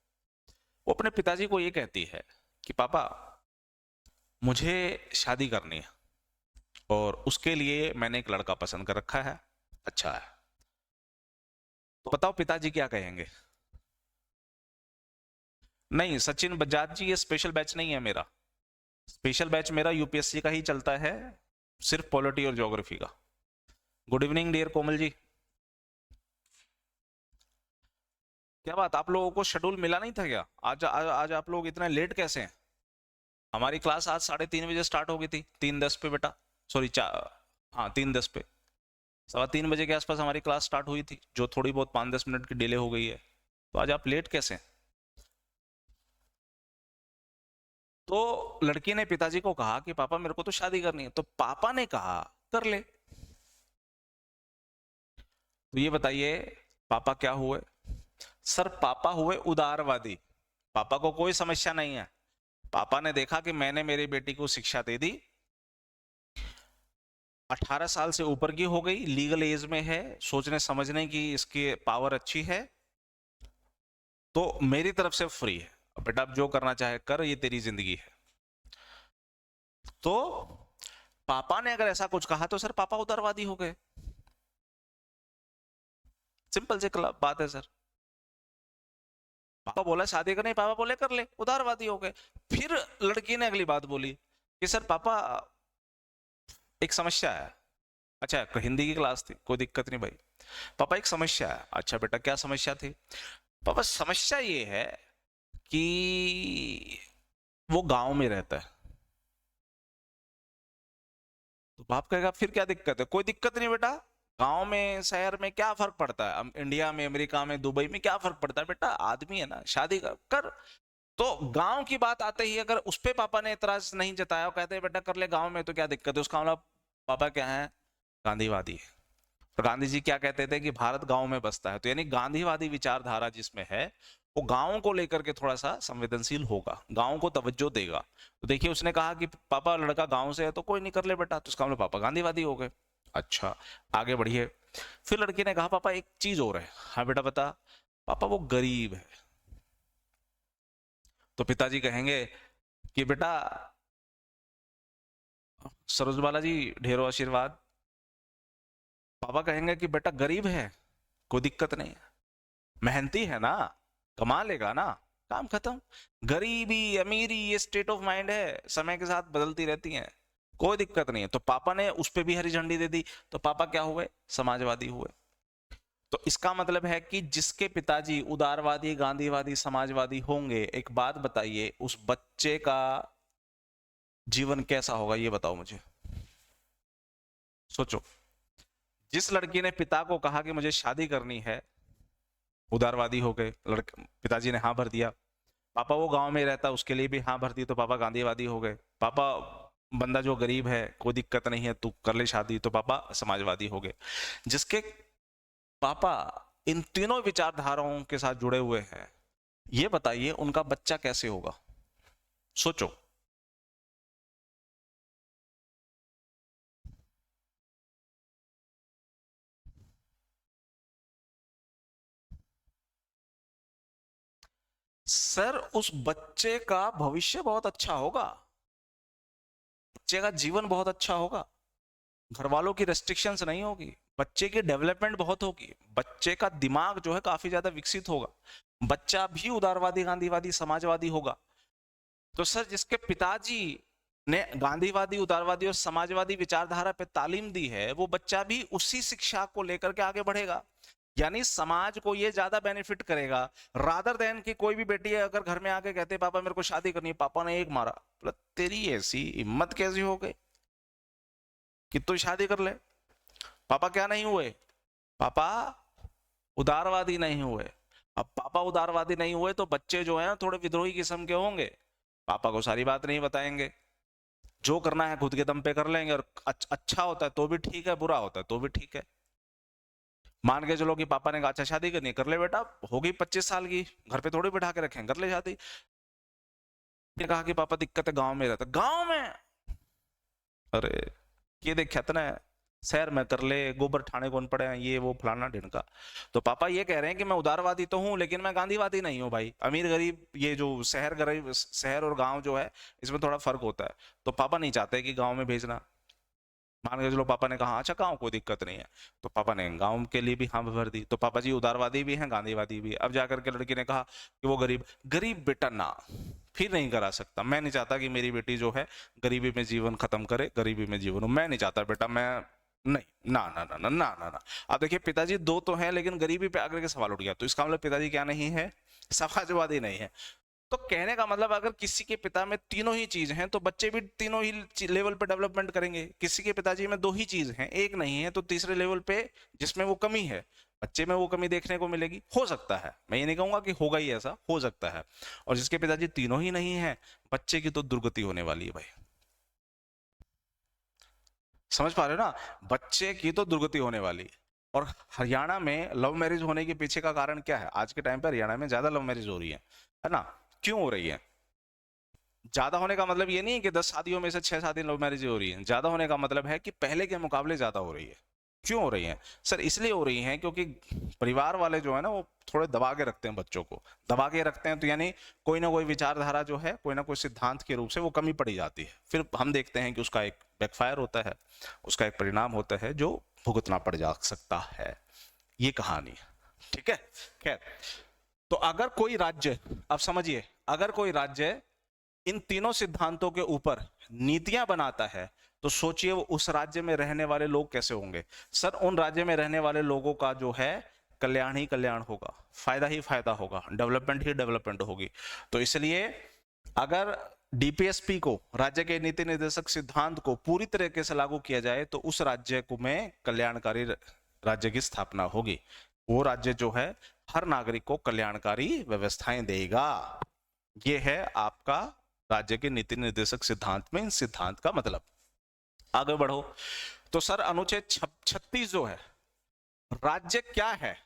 वो अपने पिताजी को ये कहती है कि पापा मुझे शादी करनी है, और उसके लिए मैंने एक लड़का पसंद कर रखा है, अच्छा है। तो बताओ पिताजी क्या कहेंगे? नहीं सचिन बजाज जी, ये स्पेशल बैच नहीं है मेरा। स्पेशल बैच मेरा UPSC का ही चलता है, सिर्फ पॉलिटी और ज्योग्राफी का। Good evening dear Komal ji. क्या बात, आप लोगों को शेड्यूल मिला नहीं था क्या? आज आप लोग इतना लेट कैसे हैं? हमारी क्लास आज 3:30 बजे स्टार्ट हो गई थी, 3:10 पे बेटा, सॉरी हाँ 3:10 पे, 3:15 बजे के आसपास हमारी क्लास स्टार्ट हुई थी, जो थोड़ी बहुत 5-10 मिनट की डिले हो गई है। तो आज आप लेट कैसे हैं? तो लड़की ने पिताजी को कहा कि पापा मेरे को तो शादी करनी है, तो पापा ने कहा कर ले। तो ये बताइए पापा क्या हुए? सर पापा हुए उदारवादी। पापा को कोई समस्या नहीं है। पापा ने देखा कि मैंने मेरी बेटी को शिक्षा दे दी, 18 साल से ऊपर की हो गई, लीगल एज में है, सोचने समझने की इसकी पावर अच्छी है, तो मेरी तरफ से फ्री है, बेटा अब जो करना चाहे कर, ये तेरी जिंदगी है। तो पापा ने अगर ऐसा कुछ कहा तो सर पापा उदारवादी हो गए। सिंपल सी बात है सर। पापा बोला शादी करनी, पापा बोले कर ले, उदारवादी हो गए। फिर लड़की ने अगली बात बोली कि सर पापा एक समस्या है। अच्छा हिंदी की क्लास थी, कोई दिक्कत नहीं भाई। पापा एक समस्या है। अच्छा बेटा क्या समस्या थी? पापा समस्या ये है कि वो गांव में रहता है। तो बाप कहेगा फिर क्या दिक्कत है? कोई दिक्कत नहीं बेटा, गांव में शहर में क्या फर्क पड़ता है, इंडिया में, अमेरिका में, दुबई में क्या फर्क पड़ता है बेटा, आदमी है ना, शादी कर। तो गांव की बात आते ही अगर उस पे पापा ने एतराज नहीं जताया, कहते हैं बेटा कर ले गांव में, तो क्या दिक्कत है? उसका मतलब पापा क्या है? गांधीवादी है। और गांधी जी क्या कहते थे कि भारत गांव में बसता है, तो यानी गांधीवादी विचारधारा जिसमें है वो गांव को लेकर के थोड़ा सा संवेदनशील होगा, गांव को तवज्जो देगा। तो देखिए उसने कहा कि पापा लड़का गांव से है तो कोई नहीं, कर ले बेटा, तो इसका मतलब पापा गांधीवादी हो गए। अच्छा, आगे बढ़िए। फिर लड़की ने कहा पापा एक चीज और है। हाँ बेटा बता। पापा वो गरीब है। तो पिताजी कहेंगे कि बेटा, सरोज बालाजी ढेरों आशीर्वाद। पापा कहेंगे कि बेटा गरीब है, कोई दिक्कत नहीं है, मेहनती है ना, कमा लेगा ना, काम खत्म। गरीबी अमीरी ये स्टेट ऑफ माइंड है, समय के साथ बदलती रहती है, कोई दिक्कत नहीं है। तो पापा ने उस पे भी हरी झंडी दे दी, तो पापा क्या हुए, समाजवादी हुए। तो इसका मतलब है कि जिसके पिताजी उदारवादी, गांधीवादी, समाजवादी होंगे, एक बात बताइए, उस बच्चे का जीवन कैसा होगा, ये बताओ मुझे। सोचो, जिस लड़की ने पिता को कहा कि मुझे शादी करनी है, उदारवादी हो गए, पिताजी ने हाँ भर दिया। पापा वो गांव में रहता, उसके लिए भी हाँ भर दी, तो पापा गांधीवादी हो गए। पापा बंदा जो गरीब है, कोई दिक्कत नहीं है, तू कर ले शादी, तो पापा समाजवादी हो गए। जिसके पापा इन तीनों विचारधाराओं के साथ जुड़े हुए हैं, ये बताइए उनका बच्चा कैसे होगा। सोचो। सर उस बच्चे का भविष्य बहुत अच्छा होगा, बच्चे का जीवन बहुत अच्छा होगा, घर वालों की रेस्ट्रिक्शंस नहीं होगी, बच्चे की डेवलपमेंट बहुत होगी, बच्चे का दिमाग जो है काफी ज्यादा विकसित होगा, बच्चा भी उदारवादी, गांधीवादी, समाजवादी होगा। तो सर जिसके पिताजी ने गांधीवादी, उदारवादी और समाजवादी विचारधारा पे तालीम दी है, वो बच्चा भी उसी शिक्षा को लेकर के आगे बढ़ेगा। यानी समाज को ये ज्यादा बेनिफिट करेगा, रादर देन कि कोई भी बेटी है अगर घर में आके कहते पापा मेरे को शादी करनी है, पापा ने एक मारा, बोला तेरी ऐसी हिम्मत कैसी हो गई कि तू शादी कर ले। पापा क्या नहीं हुए, पापा उदारवादी नहीं हुए। अब पापा उदारवादी नहीं हुए तो बच्चे जो हैं थोड़े विद्रोही किस्म के होंगे, पापा को सारी बात नहीं बताएंगे, जो करना है खुद के दम पे कर लेंगे, और अच्छा होता है तो भी ठीक है, बुरा होता है तो भी ठीक है। मान के चलो कि पापा ने कहा अच्छा शादी करनी है, कर ले बेटा, हो गई 25 साल की, घर पे थोड़ी बिठा के रखें, कर ले शादी। ने कहा कि पापा दिक्कत है, गांव में रहता, गांव में, अरे ये देख ना, शहर में कर ले, गोबर ठाणे कौन पड़े हैं, ये वो फलाना ढिनका। तो पापा ये कह रहे हैं कि मैं उदारवादी तो हूं लेकिन मैं गांधीवादी नहीं हूं भाई, अमीर गरीब, ये जो शहर गरीब, शहर और गांव जो है इसमें थोड़ा फर्क होता है। तो पापा नहीं चाहते कि गांव में भेजना। मान के चलो पापा ने कहा अच्छा गांव कोई दिक्कत नहीं है, तो पापा ने गांव के लिए भी हाँ भर दी। तो पापा जी उदारवादी भी हैं, गांधीवादी भी। अब जाकर के लड़की ने कहा कि वो गरीब, गरीब बेटा ना, फिर नहीं करा सकता, मैं नहीं चाहता कि मेरी बेटी जो है गरीबी में जीवन खत्म करे, गरीबी में जीवन, मैं नहीं चाहता बेटा, मैं नहीं, ना ना ना ना ना ना ना। अब देखिए पिताजी दो तो हैं लेकिन गरीबी पे आकर के सवाल उठ गया, तो इसका मतलब पिताजी क्या नहीं है, समाजवादी नहीं है। तो कहने का मतलब अगर किसी के पिता में तीनों ही चीज हैं तो बच्चे भी तीनों ही लेवल पे डेवलपमेंट करेंगे। किसी के पिताजी में दो ही चीज हैं, एक नहीं है, तो तीसरे लेवल पे जिसमें वो कमी है, बच्चे में वो कमी देखने को मिलेगी। हो सकता है, मैं ये नहीं कहूंगा कि होगा ही ऐसा, हो सकता है। और जिसके पिताजी तीनों ही नहीं है, बच्चे की तो दुर्गति होने वाली है भाई। समझ पा रहे हो ना, बच्चे की तो दुर्गति होने वाली है। और हरियाणा में लव मैरिज होने के पीछे का कारण क्या है, आज के टाइम पर हरियाणा में ज्यादा लव मैरिज हो रही है ना। क्यों हो रही है, ज्यादा होने का मतलब ये नहीं है कि 10 शादियों में से 6 शादी लव मैरिज हो रही है, ज्यादा होने का मतलब है कि पहले के मुकाबले ज्यादा हो रही है। क्यों हो रही है सर, इसलिए हो रही है क्योंकि परिवार वाले जो है ना वो थोड़े दबा के रखते हैं बच्चों को, दबा के रखते हैं, तो यानी कोई ना कोई विचारधारा जो है, कोई ना कोई सिद्धांत के रूप से वो कमी पड़ी जाती है, फिर हम देखते हैं कि उसका एक बैकफायर होता है, उसका एक परिणाम होता है जो भुगतना पड़ जा सकता है। ये कहानी है, ठीक है। खैर, तो अगर कोई राज्य, अब समझिए, अगर कोई राज्य इन तीनों सिद्धांतों के ऊपर नीतियां बनाता है, तो सोचिए वो उस राज्य में रहने वाले लोग कैसे होंगे। सर उन राज्य में रहने वाले लोगों का जो है कल्याण ही कल्याण होगा, फायदा ही फायदा होगा, डेवलपमेंट ही डेवलपमेंट होगी। तो इसलिए अगर डीपीएसपी को, राज्य के नीति निर्देशक सिद्धांत को पूरी तरीके से लागू किया जाए तो उस राज्य को में कल्याणकारी राज्य की स्थापना होगी। वो राज्य जो है हर नागरिक को कल्याणकारी व्यवस्थाएं देगा। ये है आपका राज्य के नीति निर्देशक सिद्धांत में इन सिद्धांत का मतलब। आगे बढ़ो। तो सर अनुच्छेद 36 जो है, राज्य क्या है,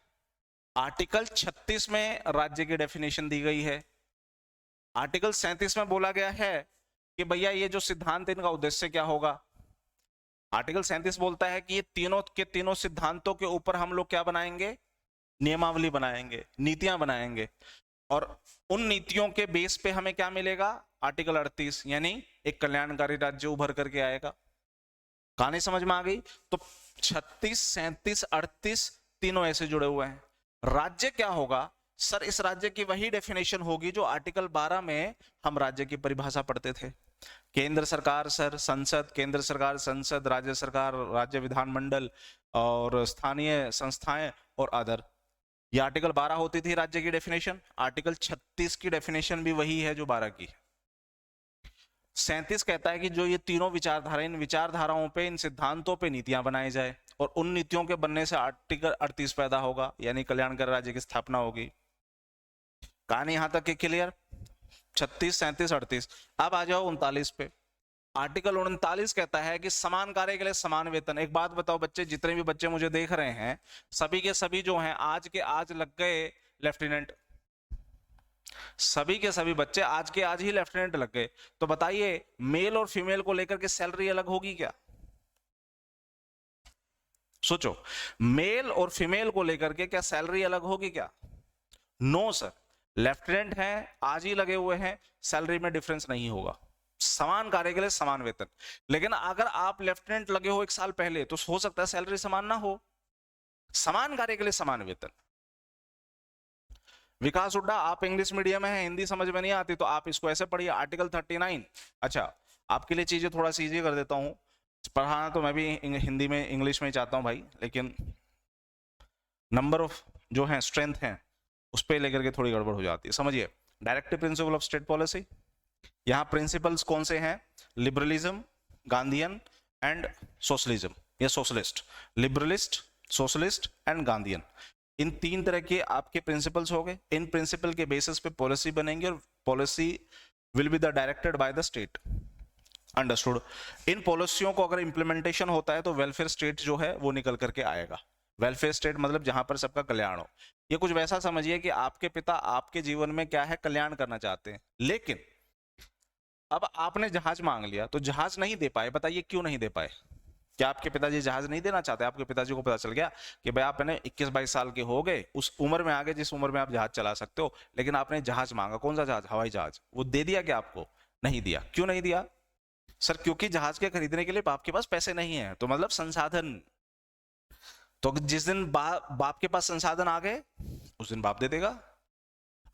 आर्टिकल 36 में राज्य की डेफिनेशन दी गई है। आर्टिकल 37 में बोला गया है कि भैया ये जो सिद्धांत इनका उद्देश्य क्या होगा। आर्टिकल 37 बोलता है कि ये तीनों के तीनों सिद्धांतों के ऊपर हम लोग क्या बनाएंगे, नियमावली बनाएंगे, नीतियां बनाएंगे, और उन नीतियों के बेस पे हमें क्या मिलेगा, आर्टिकल 38, यानी एक कल्याणकारी राज्य उभर करके आएगा। कहानी समझ में आ गई। तो 36, 37, 38 तीनों ऐसे जुड़े हुए हैं। राज्य क्या होगा सर, इस राज्य की वही डेफिनेशन होगी जो आर्टिकल 12 में हम राज्य की परिभाषा पढ़ते थे। केंद्र सरकार सर संसद, केंद्र सरकार संसद, राज्य सरकार राज्य विधानमंडल, और स्थानीय संस्थाएं और अदर। ये आर्टिकल 12 होती थी राज्य की डेफिनेशन। आर्टिकल 36 की डेफिनेशन भी वही है जो 12 की है। 37 कहता है कि जो ये तीनों विचारधारा, इन विचारधाराओं पे, इन सिद्धांतों पे नीतियां बनाई जाए, और उन नीतियों के बनने से आर्टिकल 38 पैदा होगा, यानी कल्याणकारी राज्य की स्थापना होगी। कहानी यहां तक के क्लियर। 36, 37, 38। अब आ जाओ 39 पे। आर्टिकल 39 कहता है कि समान कार्य के लिए समान वेतन। एक बात बताओ बच्चे, जितने भी बच्चे मुझे देख रहे हैं, सभी के सभी जो हैं आज के आज लग गए लेफ्टिनेंट। सभी के सभी बच्चे आज के आज ही लेफ्टिनेंट लग गए। तो बताइए मेल और फीमेल को लेकर के सैलरी अलग होगी क्या? सोचो, मेल और फीमेल को लेकर के क्या सैलरी अलग होगी क्या? No sir. लेफ्टिनेंट हैं, आज ही लगे हुए हैं, सैलरी में डिफरेंस नहीं होगा। समान कार्य के लिए समान वेतन। लेकिन अगर आप लेफ्टिनेंट लगे हो 1 साल पहले, तो हो सकता है सैलरी समान ना हो। समान कार्य के लिए समान वेतन। विकास हुड्डा, आप इंग्लिश मीडियम में हैं, हिंदी समझ में नहीं आती, तो आप इसको ऐसे पढ़िए, आर्टिकल 39। अच्छा, आपके लिए चीजें थोड़ा सी इजी कर देता हूं। पढ़ाना तो मैं भी हिंदी में, इंग्लिश में ही चाहता हूं भाई, लेकिन नंबर ऑफ जो है स्ट्रेंथ है उस पर लेकर के थोड़ी गड़बड़ हो जाती है। समझिए, directive principle of state policy. यहां प्रिंसिपल्स कौन से हैं? लिबरलिज्म, गांधीयन एंड सोशलिज्म, या socialist. Liberalist, socialist and Gandhian, इन 3 तरह के आपके प्रिंसिपल्स हो गए। इन प्रिंसिपल के बेसिस पे पॉलिसी बनेंगे, और policy will be the directed by the state. Understood. इन पॉलिसियों को अगर इंप्लीमेंटेशन होता है तो वेलफेयर स्टेट जो है वो निकल करके आएगा। वेलफेयर स्टेट मतलब जहां पर सबका कल्याण हो। ये कुछ वैसा समझिए कि आपके पिता आपके जीवन में क्या है, कल्याण करना चाहते हैं, लेकिन अब आपने जहाज मांग लिया तो जहाज नहीं दे पाए। बताइए क्यों नहीं दे पाए? क्या आपके पिताजी जहाज नहीं देना चाहते? आपके पिताजी को पता चल गया कि भाई आप 21-22 साल के हो गए, उस उम्र में आ गए जिस उम्र में आप जहाज चला सकते हो, लेकिन आपने जहाज मांगा। कौन सा जहाज? हवाई जहाज। वो दे दिया क्या आपको? नहीं दिया। क्यों नहीं दिया सर? क्योंकि जहाज के खरीदने के लिए बाप के पास पैसे नहीं है, तो मतलब संसाधन। तो जिस दिन बाप के पास संसाधन आ गए उस दिन बाप दे देगा।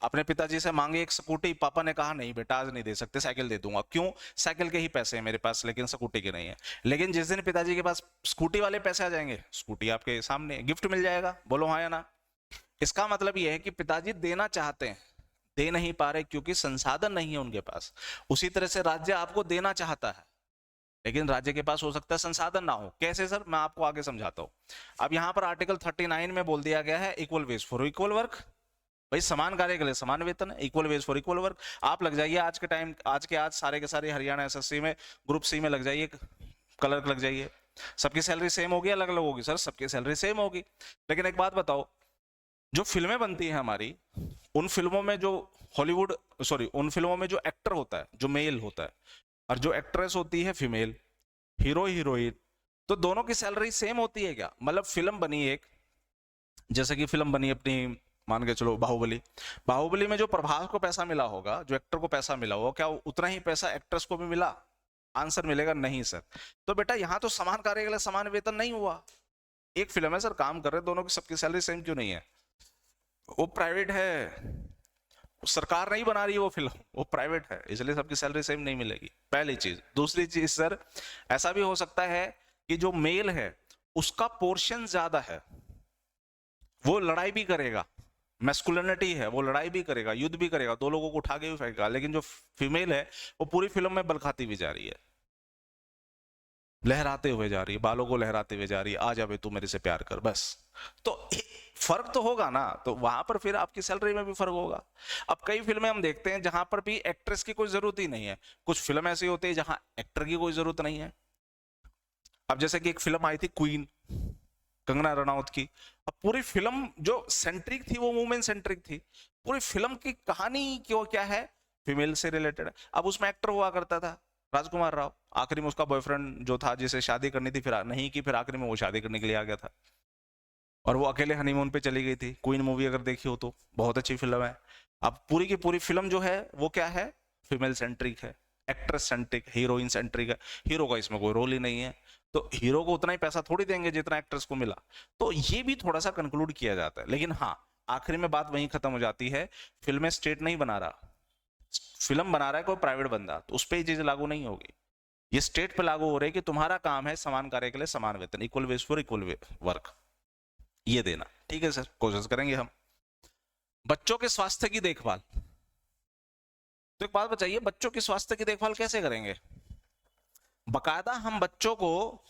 अपने पिताजी से मांगे एक स्कूटी, पापा ने कहा नहीं बेटा आज नहीं दे सकते, साइकिल दे दूंगा। क्यों? साइकिल के ही पैसे हैं मेरे पास, लेकिन स्कूटी के नहीं है। लेकिन जिस दिन पिताजी के पास स्कूटी वाले पैसे आ जाएंगे, स्कूटी आपके सामने गिफ्ट मिल जाएगा। बोलो हाँ या ना। इसका मतलब यह है कि पिताजी देना चाहते हैं, दे नहीं पा रहे क्योंकि संसाधन नहीं है उनके पास। उसी तरह से राज्य आपको देना चाहता है, लेकिन राज्य के पास हो सकता है संसाधन ना हो। कैसे सर? मैं आपको आगे समझाता हूं। अब यहां पर आर्टिकल 39 में बोल दिया गया है equal ways for equal work. भाई समान कार्य के लिए समान वेतन है, equal ways for equal work. आप लग जाइए आज के टाइम, आज के आज सारे के सारे हरियाणा एसएससी में ग्रुप सी में लग जाइए, क्लर्क लग जाइए। सबकी सैलरी सेम होगी, अलग अलग होगी? सर सबकी सैलरी सेम होगी। लेकिन एक बात बताओ, जो फिल्में बनती हैं हमारी, उन फिल्मों में जो हॉलीवुड, सॉरी, उन फिल्मों में जो एक्टर होता है जो मेल होता है, और जो एक्ट्रेस होती है फीमेल, हीरो हीरोइन, तो दोनों की सैलरी सेम होती है क्या? मतलब फिल्म बनी एक, जैसे कि फिल्म बनी अपनी, मान के चलो बाहुबली। बाहुबली में जो प्रभास को पैसा मिला होगा, जो एक्टर को पैसा मिला होगा, क्या उतना ही पैसा एक्ट्रेस को भी मिला? आंसर मिलेगा नहीं सर। तो बेटा यहां तो समान कार्य के लिए समान वेतन नहीं हुआ। एक फिल्म है सर, काम कर रहे दोनों की, सबकी सैलरी सेम क्यों नहीं है? वो प्राइवेट है, सरकार नहीं बना रही है वो फिल्म, वो प्राइवेट है, इसलिए सबकी सैलरी सेम नहीं मिलेगी। पहली चीज। दूसरी चीज सर, ऐसा भी हो सकता है कि जो मेल है उसका पोर्शन ज्यादा है, वो लड़ाई भी करेगा, मैस्कुलिनिटी है, वो लड़ाई भी करेगा, युद्ध भी करेगा, 2 लोगों को उठा के भी फेंकेगा। लेकिन जो फीमेल है वो पूरी फिल्म में बल खाती भी जा रही है, लहराते हुए जा रही है, बालों को लहराते हुए जा रही है, आ जा बे तू मेरे से प्यार कर, बस। तो फर्क तो होगा ना, तो वहां पर फिर आपकी सैलरी में भी फर्क होगा। अब कई फिल्में हम देखते हैं जहां पर भी एक्ट्रेस की कोई जरूरत ही नहीं है। कुछ फिल्म ऐसी होती है जहां एक्टर की कोई जरूरत नहीं है। अब जैसे कि एक फिल्म आई थी क्वीन, कंगना रनौत की। अब पूरी फिल्म जो सेंट्रिक थी वो वुमेन सेंट्रिक थी। पूरी फिल्म की कहानी क्यों क्या है, फीमेल से रिलेटेड है। अब उसमें एक्टर हुआ करता था राजकुमार राव, आखिरी में उसका बॉयफ्रेंड जो था जिसे शादी करनी थी फिर नहीं की, फिर आखिरी में वो शादी करने के लिए आ गया था और वो अकेले हनीमून पे चली गई थी। क्वीन मूवी अगर देखी हो तो बहुत अच्छी फिल्म है। अब पूरी की पूरी फिल्म जो है वो क्या है, फीमेल सेंट्रिक है, एक्ट्रेस सेंट्रिक, हीरोइन सेंट्रिक है। हीरो का इसमें कोई रोल ही नहीं है, तो हीरो को उतना ही पैसा थोड़ी देंगे जितना एक्ट्रेस को मिला। तो ये भी थोड़ा सा कंक्लूड किया जाता है, लेकिन हाँ आखिर में बात वहीं खत्म हो जाती है। फिल्में स्टेट नहीं बना रहा, फिल्म बना रहा है कोई प्राइवेट बंदा, तो उस पर ये चीज लागू नहीं होगी। ये स्टेट पे लागू हो रही है कि तुम्हारा काम है समान कार्य के लिए समान वेतन, equal ways for equal work, ये देना। ठीक है सर, कोशिश करेंगे हम। बच्चों के स्वास्थ्य की देखभाल, तो एक बात बताइए, बच्चों के स्वास्थ्य की देखभाल कैसे करेंगे? बकायदा हम बच्चों को,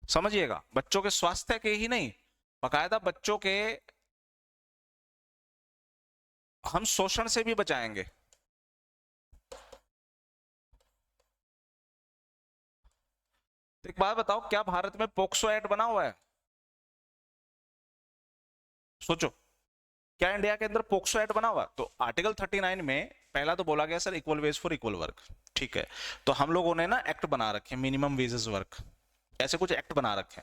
समझिएगा, बच्चों के स्वास्थ्य के ही नहीं, बकायदा बच्चों के हम शोषण से भी बचाएंगे। तो एक बात बताओ, क्या भारत में पोक्सो एक्ट बना हुआ है? सोचो, क्या इंडिया के अंदर पोक्सो एक्ट बना हुआ? तो आर्टिकल 39 में पहला तो बोला गया sir equal ways for equal work, ठीक है। तो हम लोगों ने ना एक्ट बना रखे, मिनिमम वेजेस वर्क, ऐसे कुछ एक्ट बना रखे।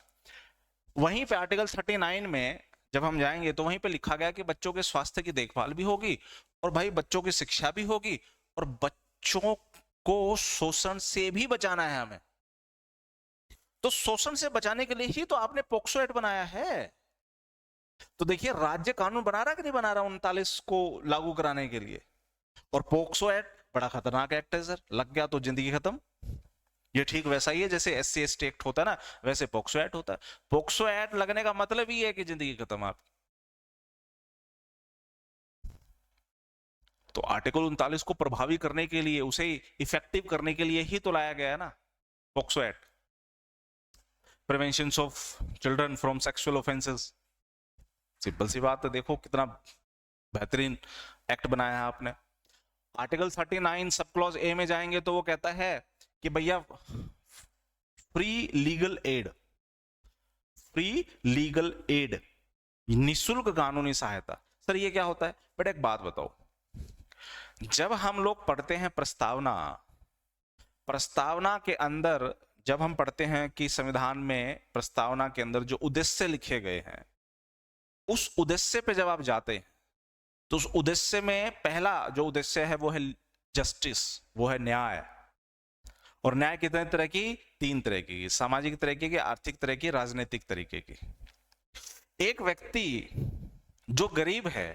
वहीं पे आर्टिकल 39 में जब हम जाएंगे तो वहीं पे लिखा गया कि बच्चों के स्वास्थ्य की देखभाल भी होगी और भाई बच्चों की शिक्षा भी होगी और बच्चों को शोषण से भी बचाना है हमें। तो शोषण से बचाने के लिए ही तो आपने पोक्सो एक्ट बनाया है। तो देखिए राज्य कानून बना रहा है कि नहीं बना रहा 39 को लागू कराने के लिए। और पोक्सो एक्ट बड़ा खतरनाक एक्ट है सर, लग गया तो जिंदगी खत्म। ये ठीक वैसा ही है जैसे SC/ST एक्ट होता है ना, वैसे पोक्सो एक्ट होता है। पोक्सो एक्ट लगने का मतलब ही है कि जिंदगी खत्म आपकी। तो आर्टिकल 39 को प्रभावी करने के लिए, उसे इफेक्टिव करने के लिए ही तो लाया गया है ना POCSO act, prevention of children from sexual offences. Simple सी बात है, देखो कितना बेहतरीन एक्ट बनाया है आपने। आर्टिकल 39 सब क्लॉज ए में जाएंगे तो वो कहता है कि भैया free legal aid, free legal aid, निशुल्क कानूनी सहायता। सर ये क्या होता है? बट एक बात बताओ, जब हम लोग पढ़ते हैं प्रस्तावना, प्रस्तावना के अंदर जब हम पढ़ते हैं कि संविधान में प्रस्तावना के अंदर जो उद्देश्य लिखे गए हैं, उस उद्देश्य पे जब आप जाते हैं तो उस उद्देश्य में पहला जो उद्देश्य है वो है जस्टिस, वो है न्याय। और न्याय कितने तरह की? 3 तरह की, सामाजिक तरीके की, आर्थिक तरह की, राजनीतिक तरीके की। एक व्यक्ति जो गरीब है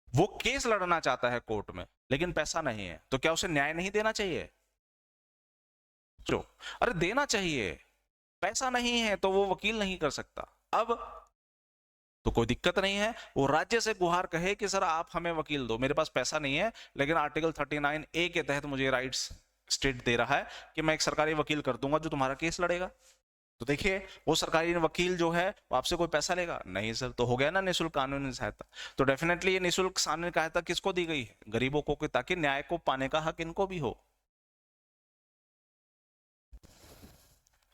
वो केस लड़ना चाहता है कोर्ट में लेकिन पैसा नहीं है, तो क्या उसे न्याय नहीं देना चाहिए? जो अरे देना चाहिए, पैसा नहीं है तो वो वकील नहीं कर सकता। अब तो कोई दिक्कत नहीं है, वो राज्य से गुहार कहे कि सर आप हमें वकील दो, मेरे पास पैसा नहीं है लेकिन आर्टिकल 39A के तहत मुझे राइट्स स्टेट दे रहा है कि मैं एक सरकारी वकील कर दूंगा जो तुम्हारा केस लड़ेगा। तो देखिए वो सरकारी वकील जो है वो आपसे कोई पैसा लेगा नहीं सर, तो हो गया ना निःशुल्क कानूनी सहायता। तो डेफिनेटली ये निःशुल्क कानूनी सहायता किसको दी गई है? गरीबों को, ताकि न्याय को पाने का हक इनको भी हो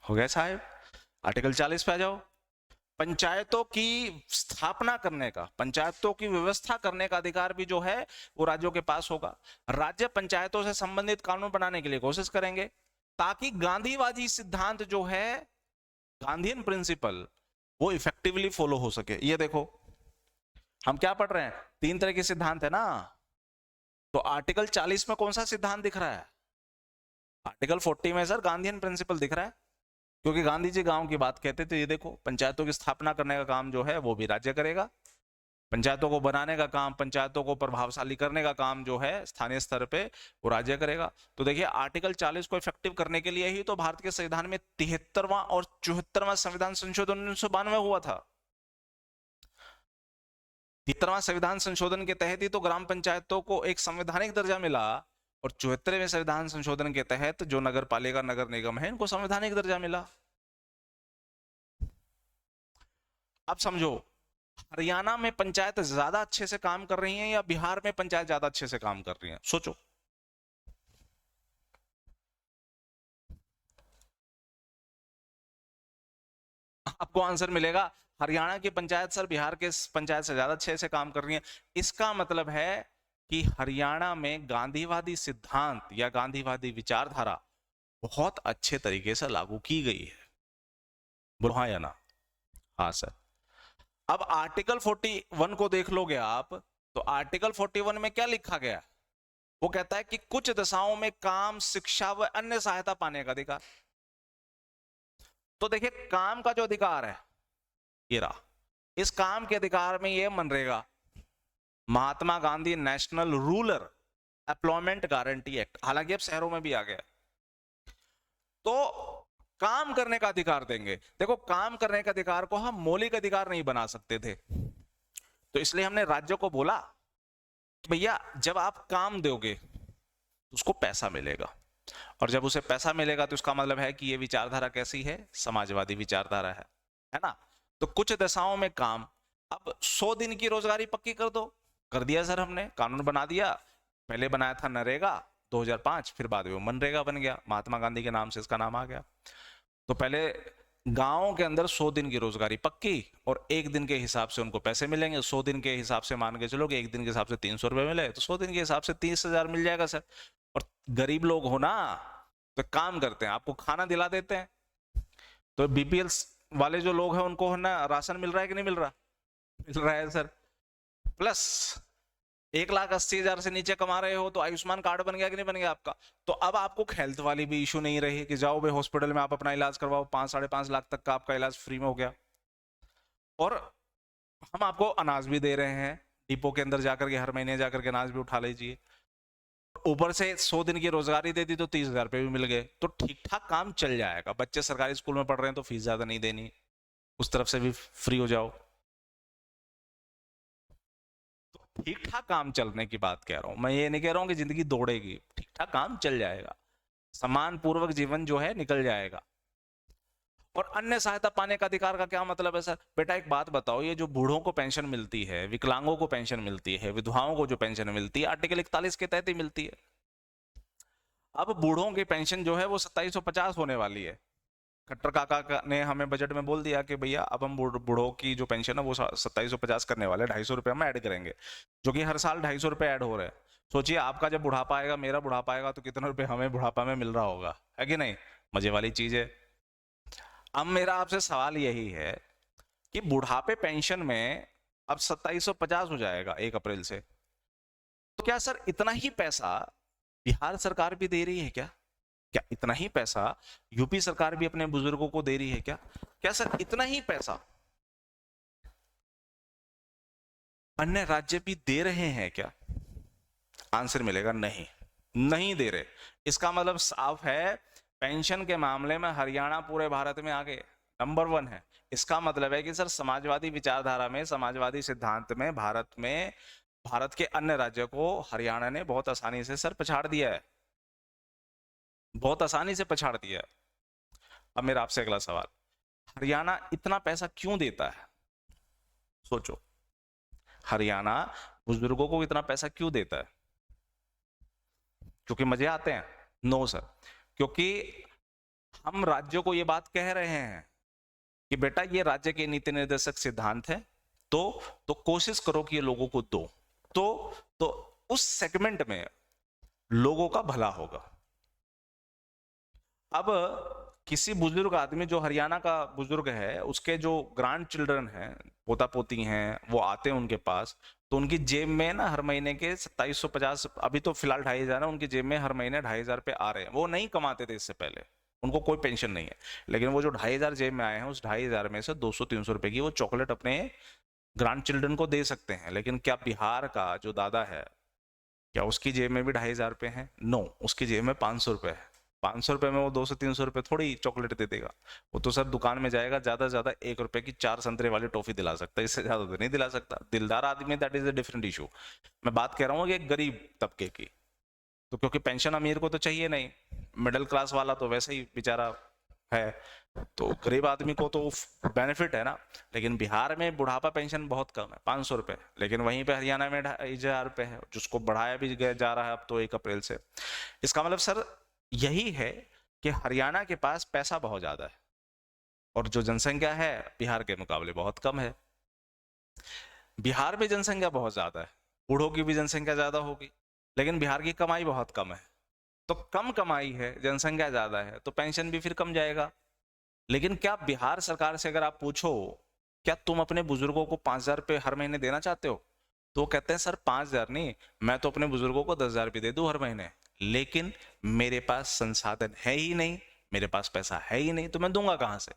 गया साहब। आर्टिकल 40 पे आ जाओ। पंचायतों की स्थापना करने का, पंचायतों की व्यवस्था करने का अधिकार भी जो है वो राज्यों के पास होगा। राज्य पंचायतों से संबंधित कानून बनाने के लिए कोशिश करेंगे ताकि गांधीवादी सिद्धांत जो है, गांधीयन प्रिंसिपल, वो इफेक्टिवली फॉलो हो सके। ये देखो हम क्या पढ़ रहे हैं, 3 तरह के सिद्धांत है ना। तो आर्टिकल 40 में कौन सा सिद्धांत दिख रहा है? आर्टिकल 40 में सर गांधीयन प्रिंसिपल दिख रहा है, क्योंकि गांधी जी गांव की बात कहते थे। ये देखो पंचायतों की स्थापना करने का काम जो है वो भी राज्य करेगा, पंचायतों को बनाने का काम, पंचायतों को प्रभावशाली करने का काम जो है स्थानीय स्तर पे वो राज्य करेगा। तो देखिए आर्टिकल 40 को इफेक्टिव करने के लिए ही तो भारत के संविधान में 73वां और 74वां संविधान संशोधन 1992 हुआ था। 73वां संविधान संशोधन के तहत ही तो ग्राम पंचायतों को एक संवैधानिक दर्जा मिला और 74वें संविधान संशोधन के तहत जो नगर पालिका, नगर निगम है, इनको संवैधानिक दर्जा मिला। अब समझो हरियाणा में पंचायत ज्यादा अच्छे से काम कर रही है या बिहार में पंचायत ज्यादा अच्छे से काम कर रही है? सोचो। आपको आंसर मिलेगा हरियाणा की पंचायत सर बिहार के पंचायत से ज्यादा अच्छे से काम कर रही है। इसका मतलब है कि हरियाणा में गांधीवादी सिद्धांत या गांधीवादी विचारधारा बहुत अच्छे तरीके से लागू की गई है। बोलो हाँ या ना? हाँ सर। अब आर्टिकल 41 को देख लोगे आप, तो आर्टिकल 41 में क्या लिखा गया? वो कहता है कि कुछ दशाओं में काम, शिक्षा व अन्य सहायता पाने का अधिकार। तो देखिए, काम का जो अधिकार है ये रहा, इस काम के अधिकार में ये MNREGA, Mahatma Gandhi national rural employment guarantee act, हालांकि अब शहरों में भी आ गया, तो काम करने का अधिकार देंगे। देखो, काम करने का अधिकार को हम मौलिक अधिकार नहीं बना सकते थे, तो इसलिए हमने राज्यों को बोला कि भैया जब आप काम दोगे तो उसको पैसा मिलेगा, और जब उसे पैसा मिलेगा तो इसका मतलब है कि ये विचारधारा कैसी है? समाजवादी विचारधारा है ना? तो कुछ दशाओं में काम, अब 100 दिन की रोजगारी पक्की कर दो, कर दिया सर, हमने कानून बना दिया। पहले बनाया था नरेगा 2005, फिर बाद में मनरेगा बन गया, महात्मा गांधी के नाम से इसका नाम आ गया। तो पहले गांवों के अंदर 100 दिन की रोजगारी पक्की, और एक दिन के हिसाब से उनको पैसे मिलेंगे। 100 दिन के हिसाब से मान के चलोगे, एक दिन के हिसाब से 300 रुपए मिले, तो 100 दिन के हिसाब से 30,000 मिल जाएगा सर। और गरीब लोग हो ना, तो काम करते हैं, आपको खाना दिला देते हैं। तो बीपीएल वाले जो लोग हैं उनको है ना, राशन मिल रहा है कि नहीं मिल रहा? मिल रहा है सर। प्लस 1,80,000 से नीचे कमा रहे हो तो आयुष्मान कार्ड बन गया कि नहीं बन गया आपका? तो अब आपको हेल्थ वाली भी इशू नहीं रही कि जाओ भाई हॉस्पिटल में आप अपना इलाज करवाओ, 5-5.5 लाख तक का आपका इलाज फ्री में हो गया। और हम आपको अनाज भी दे रहे हैं, डिपो के अंदर जाकर के हर महीने जाकर के अनाज भी उठा लीजिए। ऊपर से 100 दिन की रोजगारी दे दी तो 30,000 रुपए भी मिल गए, तो ठीक ठाक काम चल जाएगा। बच्चे सरकारी स्कूल में पढ़ रहे हैं तो फीस ज्यादा नहीं देनी, उस तरफ से भी फ्री हो जाओ। तो ठीक ठाक काम चलने की बात कह रहा हूं मैं, ये नहीं कह रहा हूं कि जिंदगी दौड़ेगी, ठीक ठाक काम चल जाएगा, सम्मान पूर्वक जीवन जो है निकल जाएगा। और अन्य सहायता पाने का अधिकार का क्या मतलब है सर? बेटा एक बात बताओ, ये जो बूढ़ों को पेंशन मिलती है, विकलांगों को पेंशन मिलती है, विधवाओं को जो पेंशन मिलती है, आर्टिकल 41 के तहत ही मिलती है। अब बूढ़ों की पेंशन जो है वो 2750 होने वाली है। खट्टर काका ने हमें बजट में बोल दिया कि भैया अब हम बूढ़ों की जो पेंशन है वो 2750 करने वाले, 250 रुपये हम ऐड करेंगे, जो कि हर साल 250 रुपये ऐड हो रहे हैं। सोचिए आपका जब बुढ़ापा आएगा, मेरा बुढ़ापा आएगा, तो कितने रुपए हमें बुढ़ापा में मिल रहा होगा, है कि नहीं? मजे वाली चीज है। अब मेरा आपसे सवाल यही है कि बुढ़ापे पेंशन में अब 2750 हो जाएगा 1 अप्रैल से, तो क्या सर इतना ही पैसा बिहार सरकार भी दे रही है क्या? क्या इतना ही पैसा यूपी सरकार भी अपने बुजुर्गों को दे रही है क्या? क्या सर इतना ही पैसा अन्य राज्य भी दे रहे हैं क्या? आंसर मिलेगा नहीं, नहीं दे रहे। इसका मतलब साफ है, पेंशन के मामले में हरियाणा पूरे भारत में आगे नंबर 1 है। इसका मतलब है कि सर समाजवादी विचारधारा में, समाजवादी सिद्धांत में भारत के अन्य राज्यों को हरियाणा ने बहुत आसानी से सर पछाड़ दिया है, बहुत आसानी से पछाड़ दिया है। अब मेरा आपसे अगला सवाल, हरियाणा इतना पैसा क्यों देता है? सोचो, हरियाणा बुजुर्गों को इतना पैसा क्यों देता है? क्योंकि मजे आते हैं? नो सर, क्योंकि हम राज्यों को ये बात कह रहे हैं कि बेटा ये राज्य के नीति निर्देशक सिद्धांत है, तो कोशिश करो कि ये लोगों को दो, तो उस सेगमेंट में लोगों का भला होगा। अब किसी बुजुर्ग आदमी जो हरियाणा का बुजुर्ग है, उसके जो ग्रैंड चिल्ड्रन हैं, पोता पोती हैं, वो आते हैं उनके पास, तो उनकी जेब में ना हर महीने के 2750, अभी तो फिलहाल 2,500 है, उनकी जेब में हर महीने 2,500 रुपए आ रहे हैं। वो नहीं कमाते थे इससे पहले, उनको कोई पेंशन नहीं है, लेकिन वो जो 2,500 जेब में आए हैं, उस 2,500 में से 200-300 रुपए की वो चॉकलेट अपने ग्रैंड चिल्ड्रन को दे सकते हैं। लेकिन क्या बिहार का जो दादा है, क्या उसकी जेब में भी 2,500 रुपए हैं? नो, उसकी जेब में 500 रुपए है। 500 रुपए में वो 200-300 रुपए थोड़ी चॉकलेट दे देगा, वो तो सर दुकान में जाएगा, ज्यादा से ज्यादा 1 रुपए की 4 संतरे वाली टॉफी दिला सकता है, इससे ज्यादा तो नहीं दिला सकता। दिलदार आदमी, that is a different issue. मैं बात कह रहा हूँ कि एक गरीब तबके की, तो क्योंकि पेंशन अमीर को तो चाहिए नहीं, मिडिल क्लास वाला तो वैसे ही बेचारा है, तो गरीब आदमी को तो बेनिफिट है ना। लेकिन बिहार में बुढ़ापा पेंशन बहुत कम है, 500 रुपए, लेकिन वहीं पे हरियाणा में 2,500 रुपए है, जिसको बढ़ाया भी जा रहा है अब तो 1 अप्रैल से। इसका मतलब सर यही है कि हरियाणा के पास पैसा बहुत ज्यादा है, और जो जनसंख्या है बिहार के मुकाबले बहुत कम है। बिहार में जनसंख्या बहुत ज्यादा है, बूढ़ों की भी जनसंख्या ज्यादा होगी, लेकिन बिहार की कमाई बहुत कम है। तो कम कमाई है, जनसंख्या ज्यादा है, तो पेंशन भी फिर कम जाएगा। लेकिन क्या बिहार सरकार से अगर आप पूछो क्या तुम अपने बुजुर्गों को 5,000 रुपये हर महीने देना चाहते हो, तो वो कहते हैं सर 5,000 नहीं, मैं तो अपने बुजुर्गों को 10,000 रुपये दे दूं हर महीने, लेकिन मेरे पास संसाधन है ही नहीं, मेरे पास पैसा है ही नहीं, तो मैं दूंगा कहां से।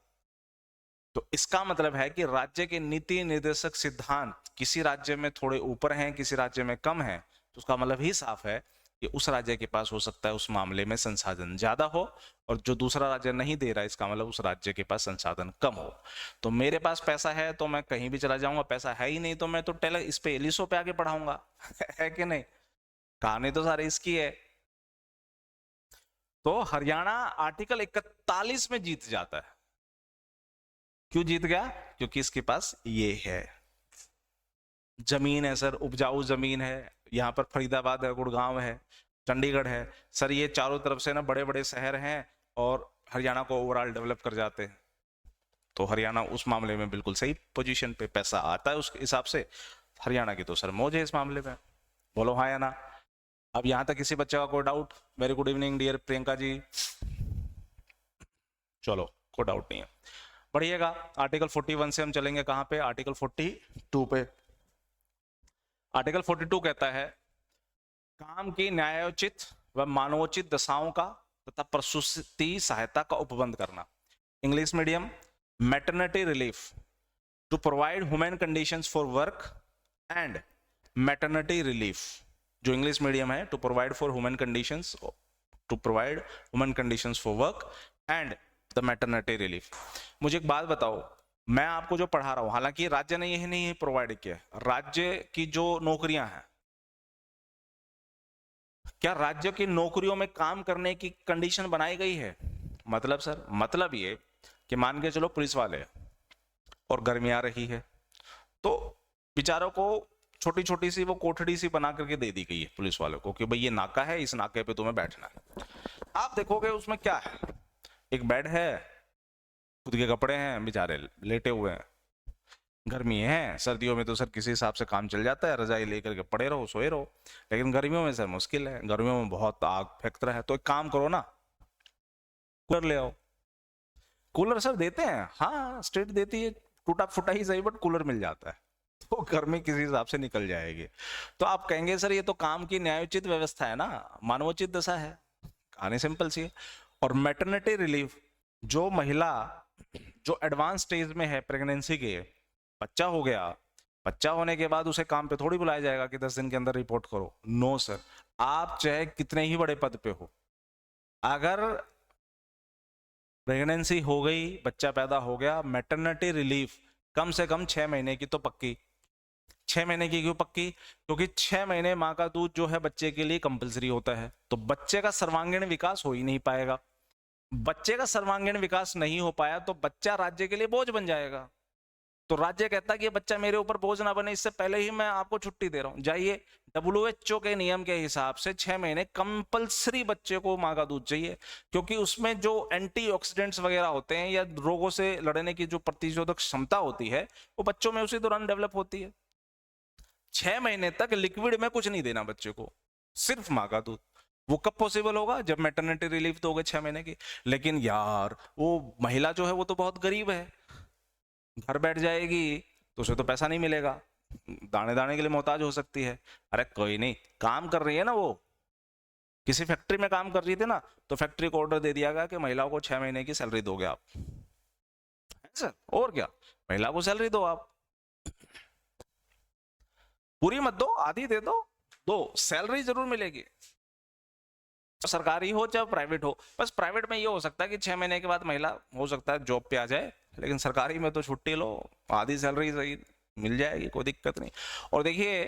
तो इसका मतलब है कि राज्य के नीति निर्देशक सिद्धांत किसी राज्य में थोड़े ऊपर हैं, किसी राज्य में कम है, तो उसका मतलब ही साफ है कि उस राज्य के पास हो सकता है उस मामले में संसाधन ज्यादा हो, और जो दूसरा राज्य नहीं दे रहा है इसका मतलब उस राज्य के पास संसाधन कम हो। तो मेरे पास पैसा है तो मैं कहीं भी चला जाऊंगा, पैसा है ही नहीं तो मैं तो टेलर इस पे एलिसो पे आके पढ़ाऊंगा है कि नहीं। कहानी तो सारी इसकी है। तो हरियाणा आर्टिकल 41 में जीत जाता है। क्यों जीत गया? क्योंकि इसके पास ये है, जमीन है सर, उपजाऊ जमीन है। यहाँ पर फरीदाबाद है, गुड़गांव है, चंडीगढ़ है सर, ये चारों तरफ से ना बड़े बड़े शहर हैं और हरियाणा को ओवरऑल डेवलप कर जाते हैं। तो हरियाणा उस मामले में बिल्कुल सही पोजीशन पे, पैसा आता है उस हिसाब से। हरियाणा की तो सर मौज है इस मामले में, बोलो हाँ या ना। अब यहाँ तक किसी बच्चे का कोई doubt? Very good evening dear Priyanka ji. चलो कोई डाउट नहीं है, बढ़िएगा। आर्टिकल 41 से हम चलेंगे कहाँ पे? आर्टिकल 42 पे। आर्टिकल 42 कहता है काम की न्यायोचित व मानवोचित दशाओं का तथा प्रसूति सहायता का उपबंध करना। English medium, maternity relief to provide human conditions for work and maternity relief, जो इंग्लिश मीडियम है, to provide for human conditions, to provide human conditions for work and the maternity relief. मुझे एक बात बताओ, मैं आपको जो पढ़ा रहा हूं, हालांकि राज्य ने यही नहीं प्रोवाइड किया, राज्य की जो नौकरियां हैं, क्या राज्य की नौकरियों में काम करने की कंडीशन बनाई गई है? मतलब सर, मतलब ये कि मान के चलो पुलिस वाले और गर्मी आ रही है, तो बेचारों को छोटी छोटी सी वो कोठड़ी सी बना करके दे दी गई है पुलिस वालों को कि भाई ये नाका है, इस नाके पे तुम्हें बैठना है। आप देखोगे उसमें क्या है, एक बेड है, खुद के कपड़े हैं, बेचारे लेटे हुए हैं। गर्मी है, सर्दियों में तो सर किसी हिसाब से काम चल जाता है, रजाई लेकर के पड़े रहो, सोए रहो, लेकिन गर्मियों में सर मुश्किल है, गर्मियों में बहुत आग फेंकता है। तो एक काम करो ना, कूलर ले आओ। कूलर सर देते हैं, हाँ स्टेट देती है, टूटा फूटा ही सही बट कूलर मिल जाता है, तो गर्मी किसी हिसाब से निकल जाएगी। तो आप कहेंगे सर ये तो काम की न्यायोचित व्यवस्था है ना, मानवोचित दशा है। कहानी सिंपल सी है। और मैटरनिटी रिलीफ, जो महिला जो एडवांस स्टेज में है प्रेगनेंसी के, बच्चा हो गया, बच्चा होने के बाद उसे काम पे थोड़ी बुलाया जाएगा कि 10 दिन के अंदर रिपोर्ट करो। नो सर, आप चाहे कितने ही बड़े पद पे हो, अगर प्रेगनेंसी हो गई, बच्चा पैदा हो गया, मैटरनिटी रिलीफ कम से कम 6 महीने की तो पक्की। 6 महीने की क्यों पक्की? क्योंकि 6 महीने माँ का दूध जो है बच्चे के लिए कंपलसरी होता है, तो बच्चे का सर्वांगीण विकास हो ही नहीं पाएगा। बच्चे का सर्वांगीण विकास नहीं हो पाया तो बच्चा राज्य के लिए बोझ बन जाएगा। तो राज्य कहता है कि ये बच्चा मेरे ऊपर बोझ ना बने, इससे पहले ही मैं आपको छुट्टी दे रहा हूं, जाइए। WHO के नियम के हिसाब से 6 महीने कंपलसरी बच्चे को माँ का दूध चाहिए, क्योंकि उसमें जो एंटीऑक्सीडेंट्स वगैरह होते हैं या रोगों से लड़ने की जो प्रतिरोधक क्षमता होती है वो बच्चों में उसी दौरान डेवलप होती है। 6 महीने तक लिक्विड में कुछ नहीं देना बच्चे को, सिर्फ माँ का दूध। वो कब पॉसिबल होगा? जब मैटरनिटी रिलीफ दोगे 6 महीने की। लेकिन यार वो महिला जो है वो तो बहुत गरीब है, घर बैठ जाएगी तो उसे तो पैसा नहीं मिलेगा, दाने दाने के लिए मोहताज हो सकती है। अरे कोई नहीं, काम कर रही है ना, वो किसी फैक्ट्री में काम कर रही थी ना, तो फैक्ट्री को ऑर्डर दे दिया गया कि महिलाओं को 6 महीने की सैलरी दोगे आप, है सर, और क्या, महिला को सैलरी दो आप, पूरी मत दो, आधी दे दो, सैलरी जरूर मिलेगी, सरकारी हो चाहे प्राइवेट हो। बस प्राइवेट में ये हो सकता है कि 6 महीने के बाद महिला हो सकता है जॉब पे आ जाए, लेकिन सरकारी में तो छुट्टी लो, आधी सैलरी सही मिल जाएगी, कोई दिक्कत नहीं। और देखिए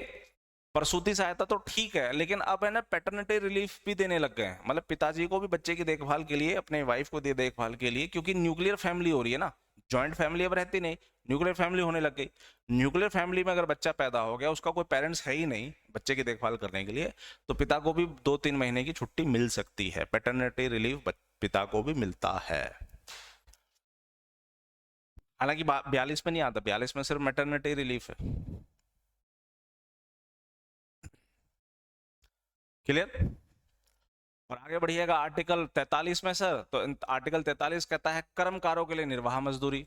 प्रसूति सहायता तो ठीक है, लेकिन अब है ना पैटर्निटी रिलीफ भी देने लग गए हैं, मतलब पिताजी को भी बच्चे की देखभाल के लिए, अपने वाइफ को देखभाल के लिए, क्योंकि न्यूक्लियर फैमिली हो रही है ना, जॉइंट फैमिली अब रहती नहीं, न्यूक्लियर फैमिली होने लग गई। न्यूक्लियर फैमिली में अगर बच्चा पैदा हो गया, उसका कोई पेरेंट्स है ही नहीं बच्चे की देखभाल करने के लिए, तो पिता को भी 2-3 महीने की छुट्टी मिल सकती है, पैटर्निटी रिलीफ पिता को भी मिलता है। हालांकि 42 में नहीं आता, 42 में सिर्फ मैटरनिटी रिलीफ है। क्लियर? और आगे बढ़िएगा आर्टिकल 43 में सर, तो आर्टिकल 43 कहता है कर्मकारों के लिए निर्वाह मजदूरी,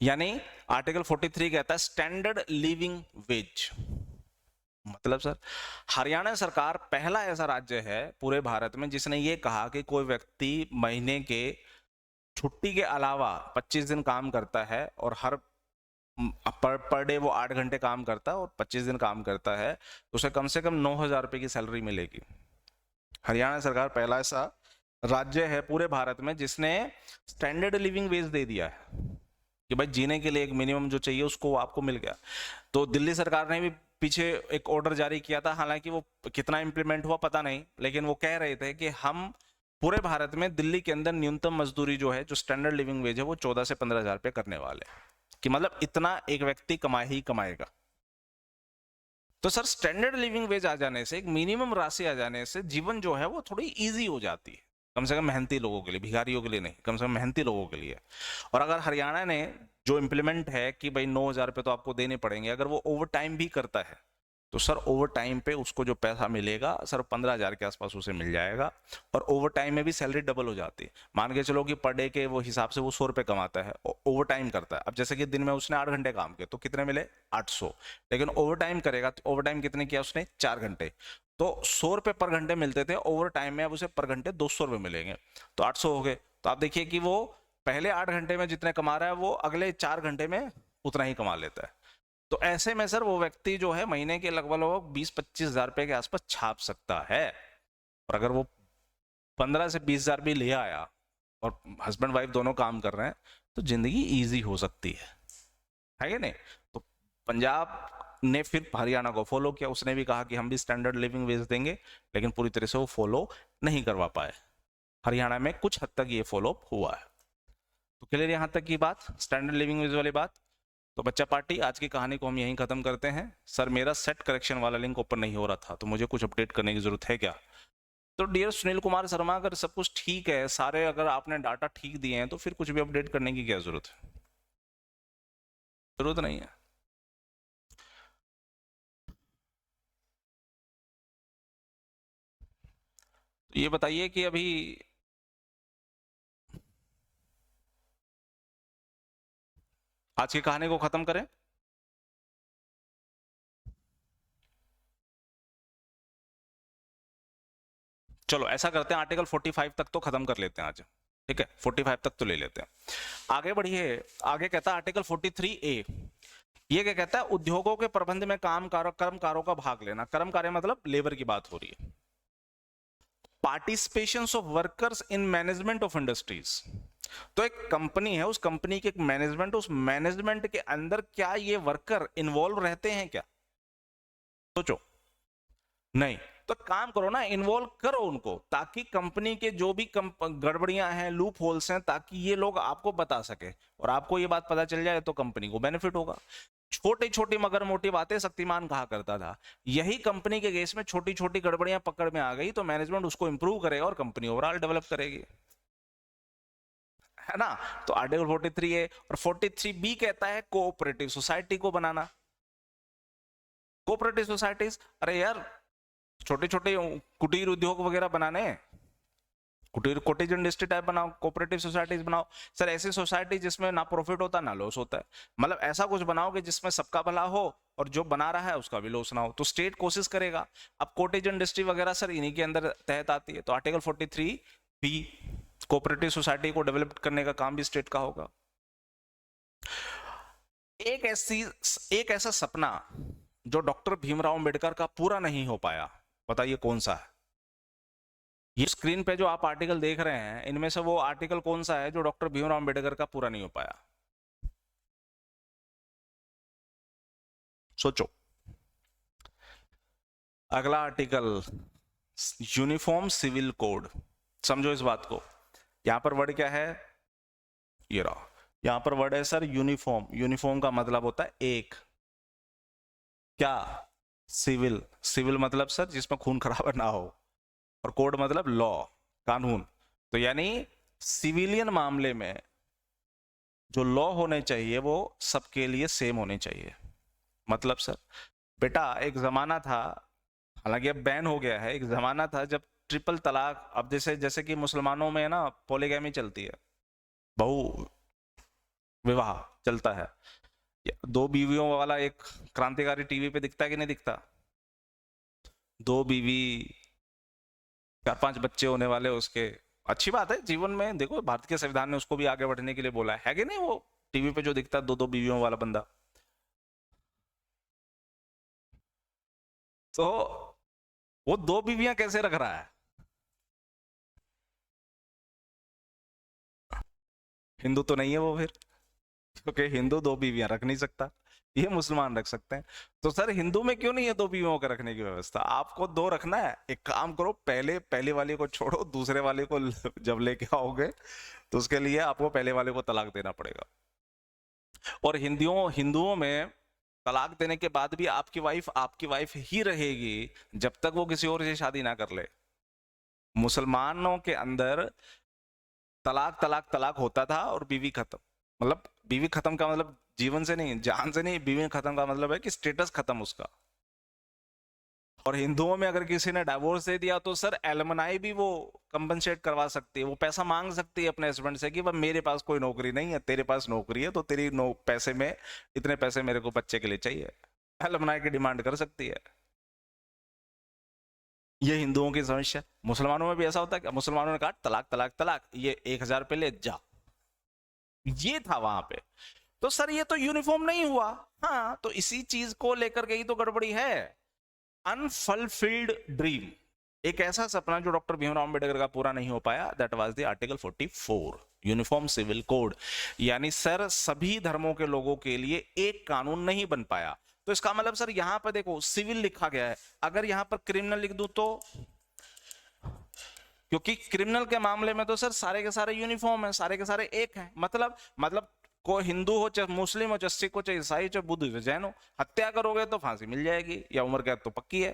यानी आर्टिकल 43 कहता है स्टैंडर्ड लिविंग वेज। मतलब सर, हरियाणा सरकार पहला ऐसा राज्य है पूरे भारत में जिसने ये कहा कि कोई व्यक्ति महीने के छुट्टी के अलावा 25 दिन काम करता है और हर पर डे वो 8 घंटे काम करता है और 25 दिन काम करता है, तो उसे कम से कम 9,000 रुपए की सैलरी मिलेगी। हरियाणा सरकार पहला ऐसा राज्य है पूरे भारत में जिसने स्टैंडर्ड लिविंग वेज दे दिया है कि भाई जीने के लिए एक मिनिमम जो चाहिए उसको आपको मिल गया। तो दिल्ली सरकार ने भी पीछे एक ऑर्डर जारी किया था, हालांकि वो कितना इंप्लीमेंट हुआ पता नहीं, लेकिन वो कह रहे थे कि हम पूरे भारत में दिल्ली के अंदर न्यूनतम मजदूरी जो है, जो स्टैंडर्ड लिविंग वेज है, वो 14 से 15,000 रुपए करने वाले, कि मतलब इतना एक व्यक्ति कमाए ही कमाएगा। तो सर स्टैंडर्ड लिविंग वेज आ जाने से, एक मिनिमम राशि आ जाने से जीवन जो है वो थोड़ी इजी हो जाती है, कम से कम मेहनती लोगों के लिए, भिखारियों के लिए नहीं, कम से कम मेहनती लोगों के लिए। और अगर हरियाणा ने जो इंप्लीमेंट है कि भाई 9,000 रुपए तो आपको देने पड़ेंगे, अगर वो ओवर टाइम भी करता है तो सर ओवर टाइम पे उसको जो पैसा मिलेगा सर 15,000 के आसपास उसे मिल जाएगा। और ओवर टाइम में भी सैलरी डबल हो जाती है। मान के चलो कि पर डे के वो हिसाब से वो 100 रुपए कमाता है, ओवर टाइम करता है। अब जैसे कि दिन में उसने 8 घंटे काम किया तो कितने मिले? 800। लेकिन ओवर टाइम करेगा तो ओवर टाइम कितने किया उसने? 4 घंटे। तो 100 रुपए पर घंटे मिलते थे, ओवर टाइम में अब उसे पर घंटे 200 रुपए मिलेंगे, तो 800 हो गए। तो आप देखिए कि वो पहले 8 घंटे में जितने कमा रहा है वो अगले 4 घंटे में उतना ही कमा लेता है। तो ऐसे में सर वो व्यक्ति जो है महीने के लगभग 20-25 हजार रुपए के आसपास छाप सकता है। और अगर वो 15 से 20 हजार भी ले आया और हस्बैंड वाइफ दोनों काम कर रहे हैं तो जिंदगी इजी हो सकती है कि नहीं? तो पंजाब ने फिर हरियाणा को फॉलो किया, उसने भी कहा कि हम भी स्टैंडर्ड लिविंग वेज देंगे, लेकिन पूरी तरह से वो फॉलो नहीं करवा पाए। हरियाणा में कुछ हद तक ये फॉलो हुआ है। तो क्लियर यहां तक की बात, स्टैंडर्ड लिविंग वेज वाली बात। तो बच्चा पार्टी आज की कहानी को हम यहीं खत्म करते हैं। सर मेरा सेट करेक्शन वाला लिंक ओपन नहीं हो रहा था, तो मुझे कुछ अपडेट करने की जरूरत है क्या? तो डियर सुनील कुमार शर्मा, अगर सब कुछ ठीक है, सारे अगर आपने डाटा ठीक दिए हैं, तो फिर कुछ भी अपडेट करने की क्या जरूरत है? जरूरत नहीं है। तो ये बताइए कि अभी आज की कहानी को खत्म करें? चलो ऐसा करते हैं, आर्टिकल 45 तक तो खत्म कर लेते हैं आज, ठीक है? 45 तक तो ले लेते हैं। आगे बढ़िए। आगे कहता है आर्टिकल 43A, ये क्या कहता है? उद्योगों के प्रबंध में कर्मकारों का भाग लेना। कर्मकार्य मतलब लेबर की बात हो रही है। Participation of workers in management of industries. तो एक कंपनी है, उस कंपनी के एक मैनेजमेंट, उस मैनेजमेंट के अंदर क्या ये वर्कर इन्वॉल्व रहते हैं क्या? सोचो। नहीं। तो काम करो ना, इन्वॉल्व करो उनको, ताकि कंपनी के जो भी गड़बड़ियां हैं, लूप होल्स हैं, ताकि ये लोग आपको बता सके और आपको ये बात पता चल जाए तो कंपनी को बेनिफिट होगा। छोटी छोटी मगर मोटी बातें शक्तिमान कहा करता था। यही कंपनी के केस में छोटी छोटी गड़बड़ियां पकड़ में आ गई तो मैनेजमेंट उसको इंप्रूव करेगा और कंपनी ओवरऑल डेवलप करेगी, है ना? तो आर्टिकल 43A और 43B कहता है कोऑपरेटिव सोसाइटी को बनाना। कोऑपरेटिव सोसाइटीज, अरे यार छोटे छोटे कुटीर उद्योग वगैरह बनाने, कुटीर कॉटेज इंडस्ट्री टाइप बनाओ, कोऑपरेटिव सोसाइटीज बनाओ। सर ऐसी सोसाइटी जिसमें ना प्रॉफिट होता ना लॉस होता है, मतलब ऐसा कुछ बनाओगे जिसमें सबका भला हो और जो बना रहा है उसका भी लॉस ना हो, तो स्टेट कोशिश करेगा। अब कॉटेज इंडस्ट्री वगैरह सर इन्हीं के अंदर तहत आती है। तो आर्टिकल 43B, कोऑपरेटिव सोसाइटी को डेवलप करने का काम भी स्टेट का होगा। एक ऐसा सपना जो डॉक्टर भीमराव अंबेडकर का पूरा नहीं हो पाया, बताइए कौन सा है? ये स्क्रीन पे जो आप आर्टिकल देख रहे हैं, इनमें से वो आर्टिकल कौन सा है जो डॉक्टर भीमराव अंबेडकर का पूरा नहीं हो पाया? सोचो। अगला आर्टिकल, यूनिफॉर्म सिविल कोड। समझो इस बात को। यहां पर वर्ड क्या है? ये रहा, यहां पर वर्ड है सर यूनिफॉर्म। यूनिफॉर्म का मतलब होता है एक, क्या? सिविल। सिविल मतलब सर जिसमें खून खराबा ना हो, और कोड मतलब लॉ, कानून। तो यानी सिविलियन मामले में जो लॉ होने चाहिए वो सबके लिए सेम होने चाहिए। मतलब सर बेटा एक जमाना था, हालांकि अब बैन हो गया है, एक जमाना था जब ट्रिपल तलाक, अब जैसे जैसे कि मुसलमानों में ना पॉलीगैमी चलती है, बहु विवाह चलता है, दो बीवियों वाला एक क्रांतिकारी टीवी पे दिखता है कि नहीं दिखता, दो बीवी, 4-5 बच्चे होने वाले उसके। अच्छी बात है, जीवन में देखो भारत के संविधान ने उसको भी आगे बढ़ने के लिए बोला है कि नहीं, वो टीवी पे जो दिखता है दो दो बीवियों वाला बंदा। तो वो दो बीवियां कैसे रख रहा है? हिंदू तो नहीं है वो फिर, क्योंकि हिंदू दो बीवियां रख नहीं सकता, ये मुसलमान रख सकते हैं। तो सर हिंदू में क्यों नहीं है दो बीवियों का रखने की व्यवस्था? आपको दो रखना है, एक काम करो, पहले पहले वाले को छोड़ो, दूसरे वाले को जब लेके आओगे तो उसके लिए आपको पहले वाले को तलाक देना पड़ेगा। और हिंदुओं हिंदुओं में तलाक देने के बाद भी आपकी वाइफ ही रहेगी जब तक वो किसी और से शादी ना कर ले। मुसलमानों के अंदर तलाक तलाक तलाक होता था और बीवी खत्म, मतलब बीवी खत्म का मतलब जीवन से नहीं, जान से नहीं, बीवी खत्म का मतलब है कि स्टेटस खत्म उसका। और हिंदुओं में अगर किसी ने डाइवोर्स दे दिया तो सर एलमनाई भी वो कंपनसेट करवा सकती है, वो पैसा मांग सकती है अपने हस्बैंड से कि वह मेरे पास कोई नौकरी नहीं है, तेरे पास नौकरी है, तो तेरी पैसे में इतने पैसे मेरे को बच्चे के लिए चाहिए, एलमनाई की डिमांड कर सकती है। ये हिंदुओं की समस्या। मुसलमानों में भी ऐसा होता है कि मुसलमानों ने कहा तलाक तलाक तलाक, ये 1,000 पे ले जा, ये था वहां पे। तो सर ये तो यूनिफॉर्म नहीं हुआ। हाँ, तो इसी चीज को लेकर के ही तो गड़बड़ी है। अनफुलफिल्ड ड्रीम, एक ऐसा सपना जो डॉक्टर भीमराव अंबेडकर का पूरा नहीं हो पाया, that was the article 44 uniform civil code. यानी सर सभी धर्मों के लोगों के लिए एक कानून नहीं बन पाया। तो इसका मतलब सर यहां पर देखो सिविल लिखा गया है, अगर यहां पर क्रिमिनल लिख दूं तो, क्योंकि क्रिमिनल के मामले में तो सर सारे के सारे यूनिफॉर्म है, सारे के सारे एक हैं, मतलब कोई हिंदू हो चाहे मुस्लिम हो चाहे सिख हो चाहे ईसाई चाहे बुद्ध हो जैन हो, हत्या करोगे तो फांसी मिल जाएगी या उम्र कैद तो पक्की है।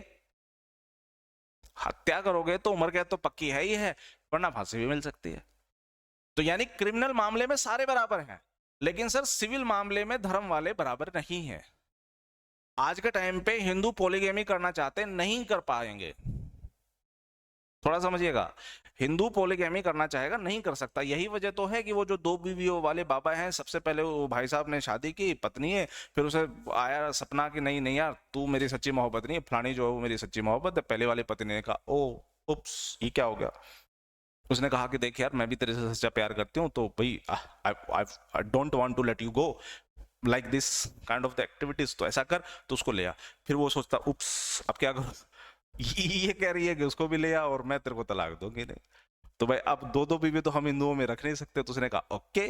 हत्या करोगे तो उम्र कैद तो पक्की है ही है, वरना फांसी भी मिल सकती है। तो यानी क्रिमिनल मामले में सारे बराबर हैं, लेकिन सर सिविल मामले में धर्म वाले बराबर नहीं है। आज के टाइम पे हिंदू पॉलीगैमी करना चाहते नहीं कर पाएंगे, थोड़ा समझिएगा, हिंदू पॉलीगैमी करना चाहेगा नहीं कर सकता। यही वजह तो है कि वो जो दो बीवियों वाले बाबा हैं, सबसे पहले वो भाई साहब ने शादी की, पत्नी है, फिर उसे आया सपना कि नहीं नहीं यार तू मेरी सच्ची मोहब्बत नहीं है, फलानी जो है वो मेरी सच्ची मोहब्बत है। पहले वाली पत्नी ने कहा ओ उप्स ये क्या हो गया, उसने कहा कि देख यार मैं भी तेरे से सच्चा प्यार करती हूँ, तो भाई I don't want to let you go like this kind of the activities, तो ऐसा कर, तो उसको ले आ। फिर वो सोचता उप्स अब क्या करूं, ये कह रही है कि उसको भी ले आ और मैं तेरे को तलाक दूंगी नहीं, तो भाई अब दो दो बीवी तो हम हिंदुओं में रख नहीं सकते। तो उसने कहा ओके,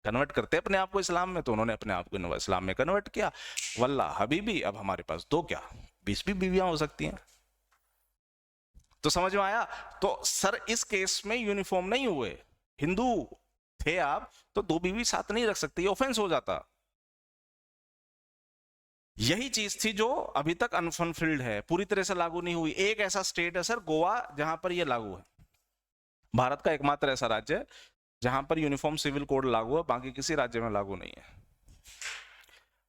कन्वर्ट करते अपने आप को इस्लाम में, तो उन्होंने अपने आप को इस्लाम में कन्वर्ट किया। वल्ला हबीबी, अब हमारे पास दो क्या 20 भी बीवियां हो सकती हैं। तो समझ में आया? तो सर इस केस में यूनिफॉर्म नहीं हुए, हिंदू थे आप तो दो बीवी साथ नहीं रख सकते, ये ऑफेंस हो जाता। यही चीज थी जो अभी तक अनफुलफिल्ड है, पूरी तरह से लागू नहीं हुई। एक ऐसा स्टेट है सर गोवा जहां पर यह लागू है, भारत का एकमात्र ऐसा राज्य है जहां पर यूनिफॉर्म सिविल कोड लागू है, बाकी किसी राज्य में लागू नहीं है।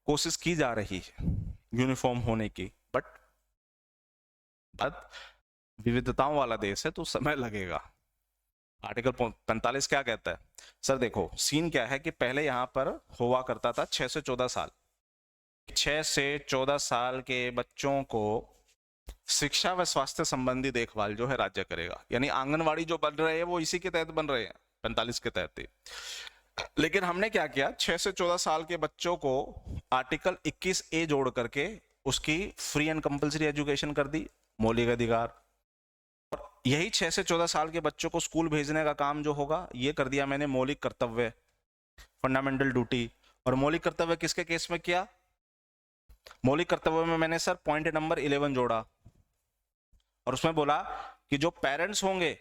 कोशिश की जा रही है यूनिफॉर्म होने की, बट विविधताओं वाला देश है तो समय लगेगा। आर्टिकल 45 क्या कहता है? सर देखो सीन क्या है कि पहले यहां पर हुआ करता था 6 से 14 साल, 6 से 14 साल के बच्चों को शिक्षा व स्वास्थ्य संबंधी देखभाल जो है राज्य करेगा, यानी आंगनवाड़ी जो बन रहे हैं वो इसी के तहत बन रहे हैं, 45 के तहत ही। लेकिन हमने क्या किया, 6 से 14 साल के बच्चों को आर्टिकल 21A जोड़ करके उसकी फ्री एंड कंपलसरी एजुकेशन कर दी, मौलिक अधिकार। और यही 6 से 14 साल के बच्चों को स्कूल भेजने का काम जो होगा ये कर दिया मैंने मौलिक कर्तव्य, फंडामेंटल ड्यूटी। और मौलिक कर्तव्य किसके केस में किया? मौलिक कर्तव्य में मैंने सर पॉइंट नंबर 11 जोड़ा और उसमें बोला कि जो पेरेंट्स होंगे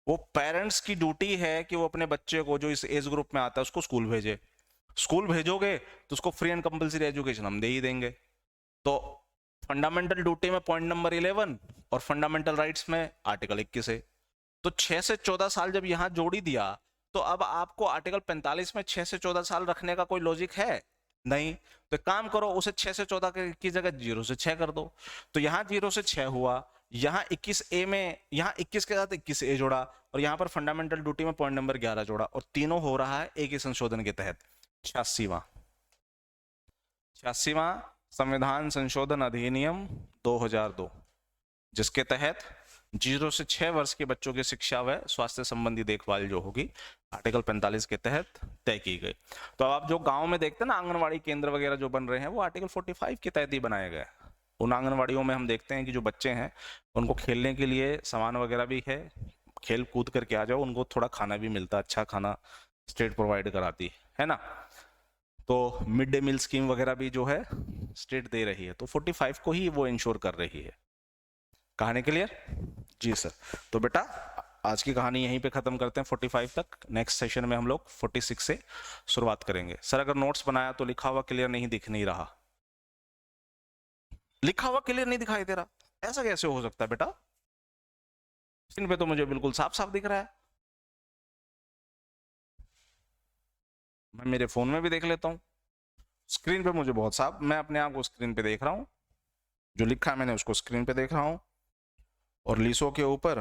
वो पेरेंट्स की ड्यूटी है कि वो अपने बच्चे को जो इस एज ग्रुप में आता है उसको स्कूल भेजे। स्कूल भेजोगे तो उसको फ्री एंड कंपलसरी एजुकेशन हम दे ही देंगे। तो फंडामेंटल ड्यूटी में पॉइंट नंबर 11 और फंडामेंटल राइट्स में आर्टिकल 21 है। तो 6 से 14 साल जब यहां जोड़ी दिया तो अब आपको आर्टिकल 45 में 6 से 14 साल रखने का कोई लॉजिक है नहीं। तो एक काम करो, उसे 6 से 14 की जगह 0 से 6 कर दो। तो यहाँ 0 से 6 हुआ, यहाँ 21A में यहाँ 21 के साथ 21A जोड़ा, और यहाँ पर फंडामेंटल ड्यूटी में पॉइंट नंबर 11 जोड़ा, और तीनों हो रहा है एक ही संशोधन के तहत। 86वां संविधान संशोधन अधिनियम 2002, जिसके तहत 0 से 6 वर्ष के बच्चों की शिक्षा व स्वास्थ्य संबंधी देखभाल जो होगी आर्टिकल 45 के तहत तय की गई। तो आप जो गांव में देखते हैं ना आंगनवाड़ी केंद्र वगैरह जो बन रहे हैं, वो आर्टिकल 45 के तहत ही बनाए गए। उन आंगनवाड़ियों में हम देखते हैं कि जो बच्चे हैं उनको खेलने के लिए सामान वगैरह भी है, खेल कूद करके आ जाओ, उनको थोड़ा खाना भी मिलता है, अच्छा खाना स्टेट प्रोवाइड कराती है ना। तो मिड डे मील स्कीम वगैरह भी जो है स्टेट दे रही है, तो 45 को ही वो इंश्योर कर रही है। कहानी क्लियर? जी सर। तो बेटा आज की कहानी यहीं पे खत्म करते हैं 45 तक। नेक्स्ट सेशन में हम लोग 46 से शुरुआत करेंगे। सर अगर नोट्स बनाया तो लिखा हुआ क्लियर नहीं रहा, लिखा हुआ क्लियर नहीं दिखाई दे रहा, ऐसा कैसे हो सकता है बेटा? स्क्रीन पे तो मुझे बिल्कुल साफ साफ दिख रहा है। मैं मेरे फोन में भी देख लेता हूँ, स्क्रीन पे मुझे बहुत साफ, मैं अपने आप को स्क्रीन पे देख रहा हूँ, जो लिखा है मैंने उसको स्क्रीन पे देख रहा हूँ, और लीसो के ऊपर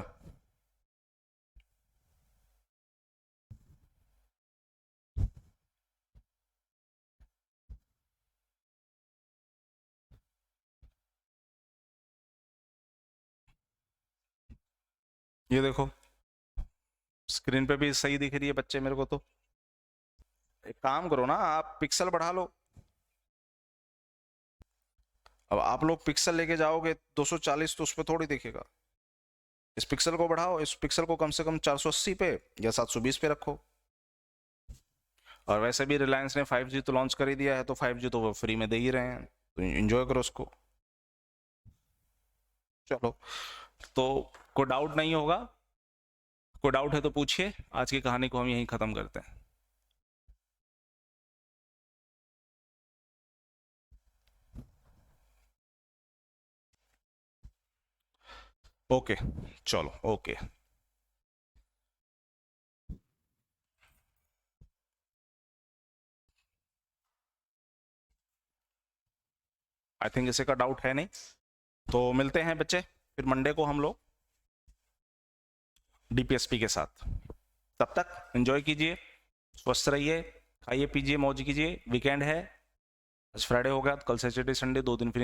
ये देखो स्क्रीन पे भी सही दिख रही है बच्चे मेरे को। तो एक काम करो ना, आप पिक्सल बढ़ा लो। अब आप लोग पिक्सल लेके जाओगे 240 तो उस पर थोड़ी दिखेगा। इस पिक्सल को बढ़ाओ, इस पिक्सल को कम से कम 480 पे या 720 पे रखो। और वैसे भी रिलायंस ने 5G तो लॉन्च कर ही दिया है, तो 5G तो वो फ्री में दे ही रहे हैं, तो एंजॉय करो उसको। चलो, तो कोई डाउट नहीं होगा? कोई डाउट है तो पूछिए। आज की कहानी को हम यहीं खत्म करते हैं। ओके, चलो ओके। आई थिंक इसे का डाउट है नहीं, तो मिलते हैं बच्चे फिर मंडे को हम लोग डीपीएसपी के साथ। तब तक एंजॉय कीजिए, स्वस्थ रहिए, खाइए पीजिए, मौज कीजिए। वीकेंड है, आज फ्राइडे हो गया, कल सैटरडे संडे 2 दिन फिर